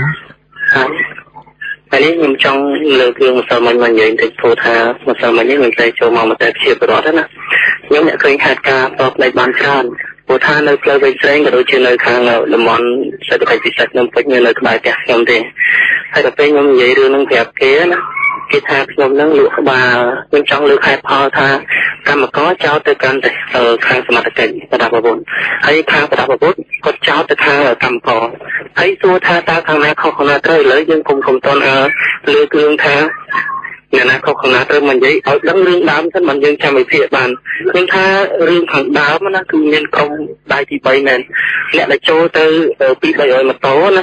anh ấy nhầm trong lời gương một sao mình nhìn thấy phô tha một sao mình thấy cho mong một cái chia của đó nè nhóm nhà khơi hạt ca bọc lại bàn tràn phô tha nơi plei về trên cái đôi chân nơi khang là món sẽ được phải sạch nằm phết như lời bài cả nhóm thế hay là bên nhóm vậy đưa nâng đẹp kế nè cái tha nhóm nâng lụa bà bên trong lưỡi khai phò tha cam mà có cháu tới căn để khang sầm mặt cảnh và đạp vào bồn hay khang và đạp vào bốt có cháu tới khang ở cầm phò thấy xua tha ta khang này không là tới lấy nhưng cùng cùng tôn lưỡi cương tha nhà nào không là tới mình vậy ở đống lương đám thân mình dân cha mày thiệt bàn nhưng tha lương thằng đám nó cứ nhân công đại thì bay nè lẽ là cho tới bị bay rồi mà tố nè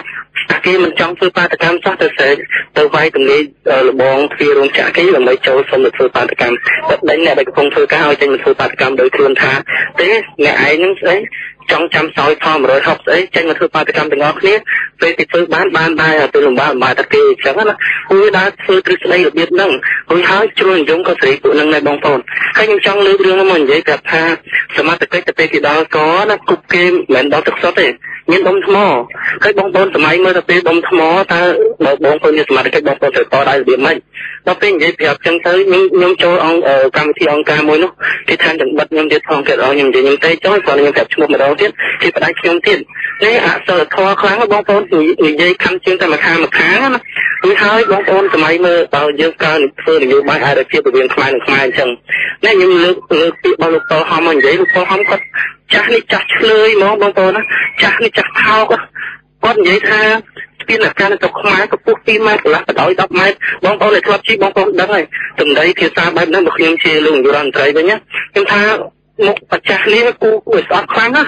khi mình trong phương pháp cam sát tới tới vay từng đi bong phía luôn trả cái là mấy chỗ xong được phương pháp cam đánh này không phương cao trên mình phương pháp cam đối thương tha thế ngại những ấy trong chăm soi thom rồi học ấy trên một phương pháp cam từng ngõ kia về thì phương bán bài từ lồng bài đặc kỳ chẳng hạn ui đã phương từ đây được biết nâng ui hỏi chuông giống có thể của nâng này bong phồn hay những trong lưới đường mình dễ gặp tha smart cái thì đó có nó cục game mình đó thực xuất đấy nhưng bông thò cái bông bồn từ máy mới tập bông thò ta bông phồn như smart cái bông phồn từ to đại điểm mấy nóเป็นvậy thì chân tới nhưng cho ông cam thì ông ca môi nó thì than đừng bật nhưng để phong cái đó nhưng để nhưng tay chói còn nhưng đẹp chung mà đâu tiếp thì phải đánh chung tiền đấy sợ thò khoáng bông phồn người dây khăn chuyên ta mà kháng á người hai bông phồn từ máy mới bao nhiêu ca phơi nhiều bài ai được chia bởi vì khai chẳng nên những lực bao lục to hòm mình vậy lục to hòm có chắc đi chặt lơi món bông phồn á chắc đi chặt thao con vậy tha tiên là ca nó tập máy có quốc tim máy là đói đắp máy bóng bóng này thua chi bóng bóng đó này từng đấy thì xa bay nó một niềm chia lùng vô đàn thấy với nhá nhưng tha một bạch cha liên cô của sót khoáng á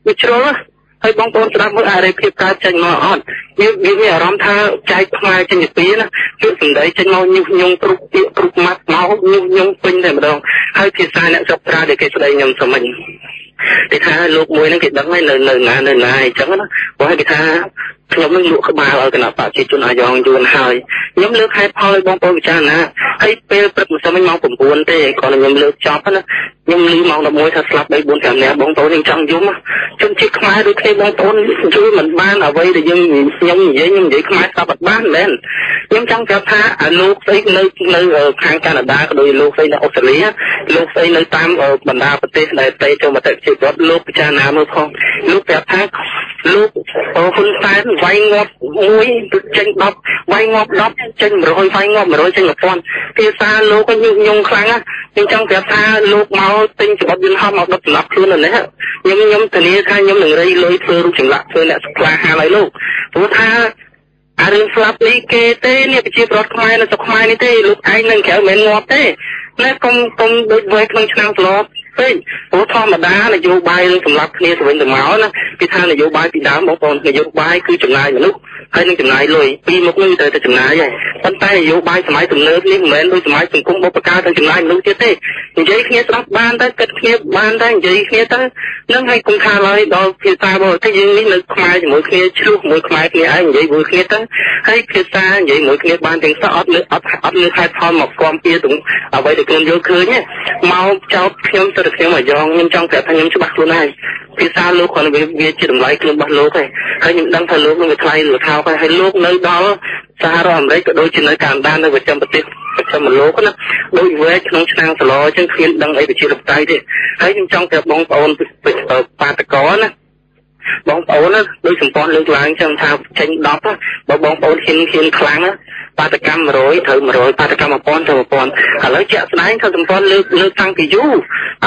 bị trôi á hay bóng bóng ra mới ai đây kịp ca chân mà on như nhà rom tha trái khoai trên nhật tí á trước từng đấy chân mau nhung trục mắt máu nhung pin này mà đâu hay thì xa nè sập ra để cái số đây nhầm số mình để tha lục mùi nó kịp đắng hay lời này chẳng đó có hay cái tha nhóm nâng lụa các bà ở cái nào bảo chỉ chun ai dòng chun hai nhóm lướt hai phơi bong bong cha nè hay pe bật một sao mình mong cũng buồn thế còn là nhóm lướt chóp á nhóm lướt mong là môi thật slap đấy buồn cảm nè bong tối nên trong dũng á chân chiếc máy đôi khi bong tối chui mình ban ở vây để nhưng vậy nhưng vậy máy sao bật ban lên ខ្ញុំចង់ប្រាប់ថាលោកស្អីនៅខាងកាណាដាក៏ដូចលោកស្អីនៅអូស្ត្រាលីលោកស្អីនៅតាមបណ្ដាប្រទេសដែលទៅចូលមតិជាប្រវត្តិលោកពិចារណាមើលផងលោកប្រាប់ថាលោកហ៊ុនសែនវាយងាប់1ចេញ10វាយងាប់10ចេញ100វាយងាប់100ចេញ1000ភាសាលោកក៏ញុះញង់ខ្លាំងណាស់ខ្ញុំចង់ប្រាប់ថាលោកមកទិញច្បត់យន្តហោះមកដុតសម្លាប់ខ្លួននៅនេះខ្ញុំធានាថាខ្ញុំនឹងរៃលុយធ្វើរូបចម្លាក់ធ្វើអ្នកក្លាហានឲ្យលោកព្រោះថារឿងស្លាប់នេះគេទេនេះប្រជាប្រដ្ឋខ្មែរនៅស្រុកខ្មែរនេះទេលោកឯងនឹងក្រៅមិនងាប់ទេណាកុំដូចវេក្នុងឆ្នាំស្លាប់ពេកព្រោះធម្មតានយោបាយរឿងសម្លាប់គ្នាទៅវិញទៅមកណាគេថានយោបាយពីដើមបងប្អូននយោបាយគឺចំណាយមនុស្សហើយនឹងចំណាយលុយពីមុខនេះទៅចំណាយហើយប៉ុន្តែនយោបាយសម័យទំនើបនេះមិនមែនដូចសម័យសង្គមបុព្វកាលទៅចំណាយមនុស្សទៀតទេនិយាយគ្នាស្ដាប់បានតែគិតគ្នាបានតែនិយាយគ្នាទៅនឹងឲ្យគុំថាឡើយដល់ភាសាបរទេសយើងនេះនៅខ្មែរជាមួយគ្នាឆ្លោះមួយខ្មែរគ្នាឯងនិយាយមួយគ្នាទៅហើយភាសានិយាយមួយគ្នាបានទាំងសោះអត់លើខែផលមកគាំពៀទាំងអ្វីដែលខ្ញុំយល់ឃើញមកចោតខ្ញុំទៅខ្ញុំអាយ៉ងខ្ញុំចង់ប្រាប់ថាខ្ញុំច្បាស់ខ្លួនហើយភាសាលោកគាត់វាជាតម្លៃខ្លួនរបស់លោកហើយខ្ញុំដឹងថាលោកនឹងវាថ្លៃឬថោកហើយលោកនៅដល់សហរដ្ឋអាមេរិកក៏ដូចជានៅកាណាដានៅប្រចាំប្រទេសប្រចាំលោកណាដូចវែកក្នុងឆ្នាំសឡអញ្ចឹងគ្មានដឹងអីប្រជាធិបតេយ្យទេហើយខ្ញុំចង់ប្រាប់បងប្អូនបាតកោណាបងប្អូនណាដូចសម្ព័ន្ធលើកឡើងចឹងថាចេញ10បើបងប្អូនហ៊ានខ្លាំងបាតកម្ម100ត្រូវ100បាតកម្ម1000ត្រូវ1000ឥឡូវជាក់ស្ដែងថាសម្ព័ន្ធលើកតាំងពីយូរ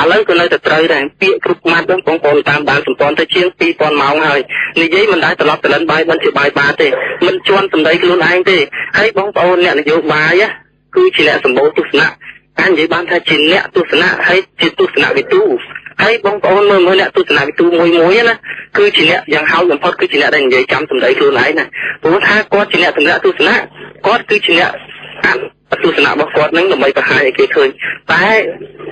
ឥឡូវក៏នៅតែត្រូវដែរពាក្យគ្រប់ម៉ាត់បងប្អូនតាមបានសម្ព័ន្ធទៅជាង2000ម៉ោងហើយនិយាយមិនដែលត្រឡប់ទៅលិនបាយមិនជាបាយបាទេមិនជន់សម្ដីខ្លួនឯងទេហើយបងប្អូនអ្នកនយោបាយគឺជាអ្នកសម្បូរទស្សនៈអាចនិយាយបានថាជាអ្នកទស្សនៈហើយជាទស្សនវិទូហើយបងប្អូនមើលអ្នកទស្សនវិទូមួយណាគឺជាអ្នកយ៉ាងហោចបំផុតគឺជាអ្នកដែលនិយាយចាំសម្ដីខ្លួនឯងណាព្រោះថាគាត់ជាអ្នកសម្រាប់ទស្សនៈគាត់គឺជាអ្នកទស្សនៈរបស់គាត់នឹងដើម្បីបង្ហាញឲ្យគេឃើញតែ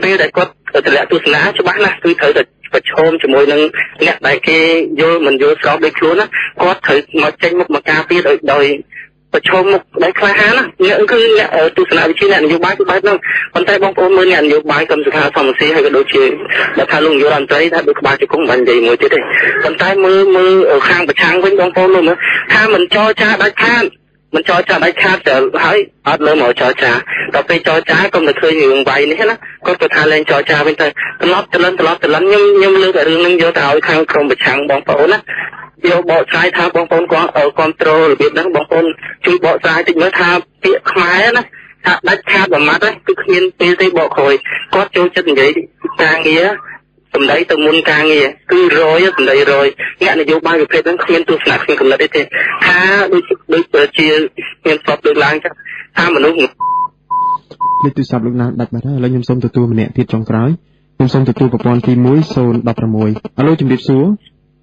ពេលដែលគាត់តម្លាក់ទស្សនៈច្បាស់ណាស់គឺត្រូវតែប្រឈមជាមួយនឹងអ្នកដែលគេយល់មិនយល់ស្របដូចខ្លួនណាគាត់ត្រូវមកចេញមុខមកការពារដោយប្រឈមមុខដែលក្លាហានណាអ្នកគឺអ្នកទស្សនវិជ្ជាអ្នកនយោបាយគឺបែបហ្នឹងប៉ុន្តែបងប្អូនមើលអ្នកនយោបាយកម្មសខាធម្មសេហើយក៏ដូចជាដែលថាលោកនាយករដ្ឋមន្ត្រីថាដូចក្បាលជង្គង់មិននិយាយមួយទៀតទេប៉ុន្តែមើលខាងប្រឆាំងវិញបងប្អូនមើលថាមិនចរចាដាច់ខាតមិនចរចាដាច់ខាតទៅហើយអត់លើមកចរចាដល់ពេលចរចាក៏មិនឃើញរឿងវាយនេះណាគាត់ក៏ថាលែងចរចាវិញទៅត្រឡប់ទៅលិនខ្ញុំលើកតែរឿងហ្នឹងយកទៅឲ្យខាងក្រុមប្រឆាំងបងប្អូនណាយកបកស្រាយថាបងប្អូនគាត់គ្រប់គ្រងរបៀបហ្នឹងបងប្អូនជួយបកស្រាយតិចមើលថាពាក្យខ្មែរណាថាដាច់ខាតមួយម៉ាត់គឺគ្មានពេលទេបកក្រោយគាត់ចូលចិត្តនិយាយការងារសម្ដីទៅមុនការងារគឺ100សម្ដី100អ្នកនយោបាយប្រភេទហ្នឹងគ្មានទស្សនៈគ្មានកំណត់អីទេថាដូចជាមានសពលើកឡើងចឹងថាមនុស្សលេខទូរស័ព្ទលោកណាដាច់បាត់ហើយឥឡូវខ្ញុំសូមទទួលម្នាក់ទៀតចុងក្រោយខ្ញុំសូមទទួលប្រព័ន្ធទី1016អាឡូជំរាបសួរ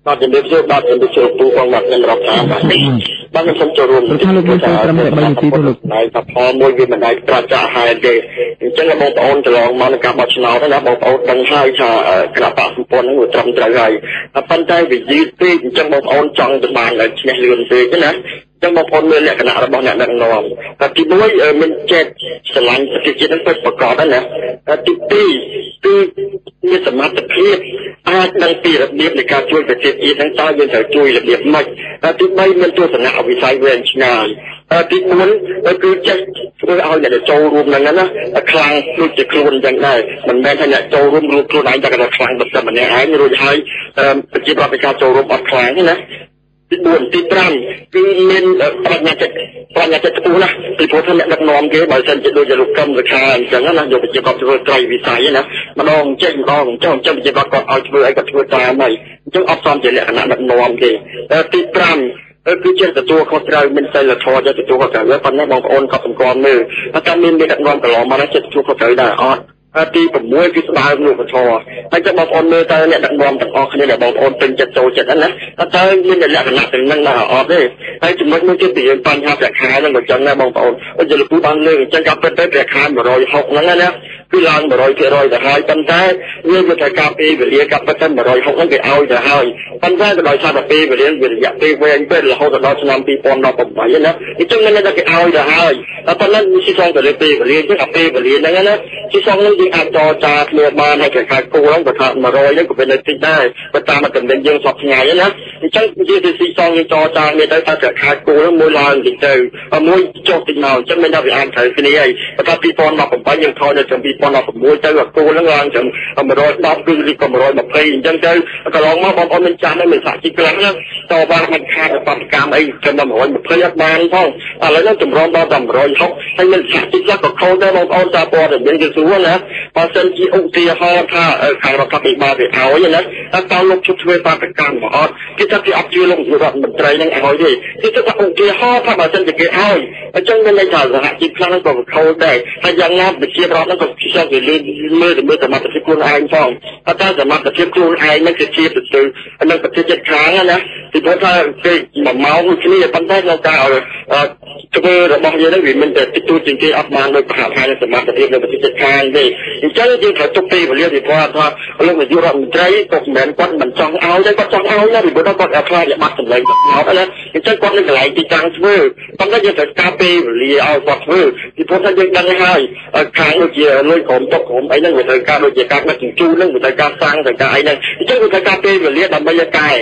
បាទជំរាបសួរបាទជំរាបសួរពូផងបាទខ្ញុំរាប់តាមបាទខ្ញុំសូមចូលរួមថាលោកមានត្រឹមតែ3នាទីទៅលោកហើយថាផលមួយវាមិនអាចត្រាច់ចាក់ហើយទេអញ្ចឹងបងប្អូនច្រឡងមកនឹងការបោះឆ្នោតណាបងប្អូនដឹងហើយថាគណៈបកសម្ព័ន្ធហ្នឹងវាត្រឹមត្រូវហើយប៉ុន្តែវាយឺតពេកអញ្ចឹងបងប្អូនចង់ទៅបានឈ្នះលឿនពេកណាចឹងបងប្អូនមើលលក្ខណៈរបស់អ្នកដឹកនាំតែទី1មានចិត្តស្រឡាញ់ប្រទេសជាតិនឹងពិតប្រាកដណាទី2គឺមានសមត្ថភាពអាចដឹងពីរបៀបនៃការជួយប្រទេសជាតិហ្នឹងតើយើងត្រូវជួយរបៀបម៉េចទី3មានទស្សនៈវិស័យវែងឆ្ងាយទី4គឺចេះធ្វើឲ្យអ្នកចូលរួមហ្នឹងណាខ្លាំងដូចជាខ្លួនចឹងដែរមិនមែនថាអ្នកចូលរួមខ្លួនឯងតែគាត់ខ្លាំងតែម្នាក់ឯងរួចហើយប្រជាប្រដ្ឋនៃការចូលរួមអត់ខ្លាំងទេណាទី4ទី5គឺមានប្រាជ្ញាចិត្តខ្ពស់ណាស់ពីព្រោះថាអ្នកដឹកនាំគេបើសិនជាដូចជាលោកកឹមសខាអញ្ចឹងណាយកប្រជាប្រដ្ឋធ្វើត្រៃវិស័យណាម្ដងចេះម្ដងចុះអញ្ចឹងប្រជាប្រដ្ឋគាត់ឲ្យធ្វើអីគាត់ធ្វើតាមហើយអញ្ចឹងអត់សមជាលក្ខណៈដឹកនាំគេទី5គឺជាទទួលខុសត្រូវមានសិលធម៌ជាទទួលខុសត្រូវប៉ុន្តែបងប្អូនក៏សង្កត់មើលថាមានដឹកនាំកន្លងមកចិត្តទទួលខុសត្រូវដែរអត់ទី6គឺស្បើមលោកធម៌ហើយចាំបងប្អូនមើលតើអ្នកដឹកនាំទាំងអស់គ្នាដែលបងប្អូនពេញចិត្តចូលចិត្តហ្នឹងណាតើមានលក្ខណៈទាំងហ្នឹងដែរអត់ទេហើយចំណុចមួយទៀតពីបញ្ហាប្រាក់ខែហ្នឹងក៏ចឹងដែរបងប្អូនអញ្ចឹងលោកពូបានលើកអញ្ចឹងក៏ពិតទៅប្រាក់ខែ160ហ្នឹងណាគឺឡើង 100% ទៅហើយប៉ុន្តែយើងមកតែការពេលវេលាក៏ពិតទៅ160ហ្នឹងគេឲ្យទៅហើយប៉ុន្តែដោយសារតែពេលវេលាវារយៈពេលវែងពេករហូតដល់ឆ្នាំ2018ណាអញ្ចឹងនៅតែគេឲ្យទៅហើយប៉ុន្តែវាស៊ីសងទៅលើពេលវេលាអញ្ចឹងអាពេលវេលាហ្នឹងណា ที่สองนั้นยังอาจจอจาเรียมาในแข่งขันกูแล้วก็ทำมารอยยังก็เป็นอะไรที่ได้ก็ตามมาถึงเดินยังสอบไงนะฉันยี่สิบสี่ซองยังจอจาเนี่ยได้ถ้าแข่งขันกูแล้วมวยลอยจริงๆมวยโจติงเอาฉันไม่ได้ไปอ่านเธอคืนนี้แต่ถ้าปีปอนมาผมไปยังทอจะจำปีปอนมาผมมวยเจอกับกูแล้วงานจำมารอยดอกคือรีบมารอยมาเพลย์ยังเจอก็ลองมาบอลมันจานได้เหมือนสาจิกลังนะต่อมามันขาดความกล้าไอ้จะมารอยมาเพลย์บานท่องอะไรนั่นจำร้องดำรอยเขาให้มันสาจิกลังกับเขาได้ลองเอาตาปอดยังจะสู้นะพอเส้นที่อุติฮอถ้าใครเราทำอีกมาไปเอาอย่างนั้นถ้าตอนลงชุดช่วยปาตะการหมอที่จะที่อัพยูลงอยู่แบบมันใจยังเอาดิที่จะอุติฮอถ้ามาเส้นจะเกี่ยวเอาจังเป็นในจ่าสหจิตครั้งนั้นก็เขาได้ถ้ายังงานไปเชียร์เรานั้นก็ที่จะเรียนมือแต่มาแต่ที่คุณไอ้ฟองถ้าจะมาแต่ที่คุณไอ้นั่นคือเชียร์ตื่นอันนั้นประเทศจะค้างนะที่เพราะถ้าเคยมาเมาที่นี่ปัญหาเราจะเอาจะเป็นระบบยังไงมันจะติดตัวจริงๆอัพมาโดยผ่านทางสมาร์ทเองในประเทศจะค้างดิจังจริงๆเขาจบปีไปเรียนที่เพราะว่าเรื่องยุโรปใจตกเหมือนก้อนมันจ้องเอาใจก็จ้องเอาเนี่ยหรือว่าก้อนเอาคลายมาสำเร็จเอาไปแล้วจังก้อนนึงไหลที่จังช่วยตอนนั้นยังจะกาเปเรียเอากอดช่วยที่เพราะท่านยังดังให้ค้างเกี่ยวเลยผมตกผมไอ้นั่นเหมือนการโดยการมาถึงจูนั่นเหมือนการสร้างแต่การไอ้นั่นจังเหมือนการเปเรียนทำบรรยากาศ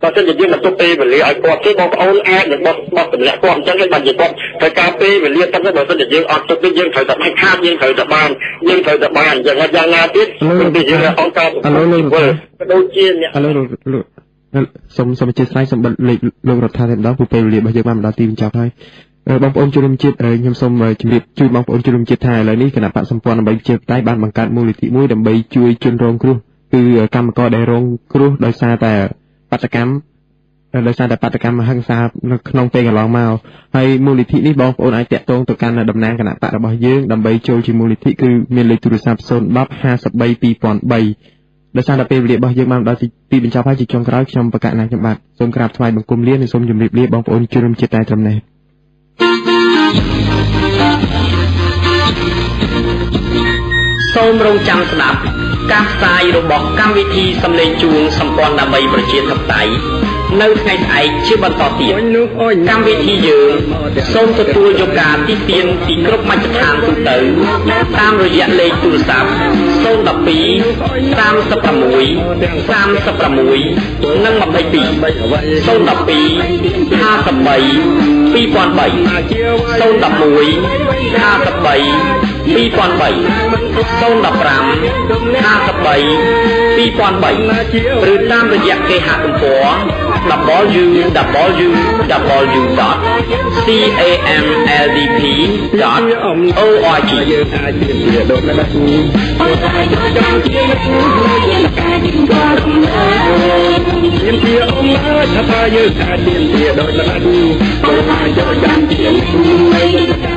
ตอนที่ยังมันต้องเปย์ไปเลยไอ้กอดที่บอกเอาแอดเนี่ยบอกเป็นแหละกอดจังให้มันยังกอดแต่การเปย์ไปเรียนตั้งแต่ตอนที่ยังออกตัวยังเคยจะไม่ข้ามยังเคยจะบ้านยังเคยจะบ้านอย่างงานทิศมันเป็นยังไงของการโดนเชียนเนี่ยสมจิตไซสมบัติเล็กลงรถทางเดินผู้ไปเรียนมาเยอะมากดาวตีมจับให้บางคนจุลจิตยมสมจุลิจุบางคนจุลจิตไทยเลยนี่ขณะปะสัมปอนใบเจ็บใต้บ้านบังการมูลนิธิมุ้ยดำใบช่วยจุนรงครูคือกรรมกรได้รงครูโดยซาแต่ปัจจุบันโดยซาแต่ปัจจุบันมาหังซาน้องเตยกับลองมาให้มูลนิธินี่บางคนไอเตะตรงตัวการดำน้ำขณะปะระบายเยื้องดำใบโจจิมูลนิธิคือเมลิตุริซาบโซนบับ50 ใบปีปอนใบโดยซาแต่เป็นเรียบบางเยื้องมาดาวตีเป็นชาวพายจิตจงกร้าวชมประกาศนายจังหวัดสมกราบถวายบังคมเลี้ยนในสมยมเรียบบางคนจุลจิตไตตรำแหน่សូមរងចាំស្ដាប់ការផ្សាយរបស់កម្មវិធីសំឡេងជួងសម្ព័ន្ធដើម្បីប្រជាធិបតេយ្យនៅថ្ងៃស្អែកជាបន្តទៀតកម្មវិធីយើងសូមទទួលយកការទីទានពីគ្រប់មជ្ឈដ្ឋានទូទៅតាមរយៈលេខទូរស័ព្ទ012 36 36 និង22 012 53 ឬតាមរយៈគេហទំព័រ www.camldp.org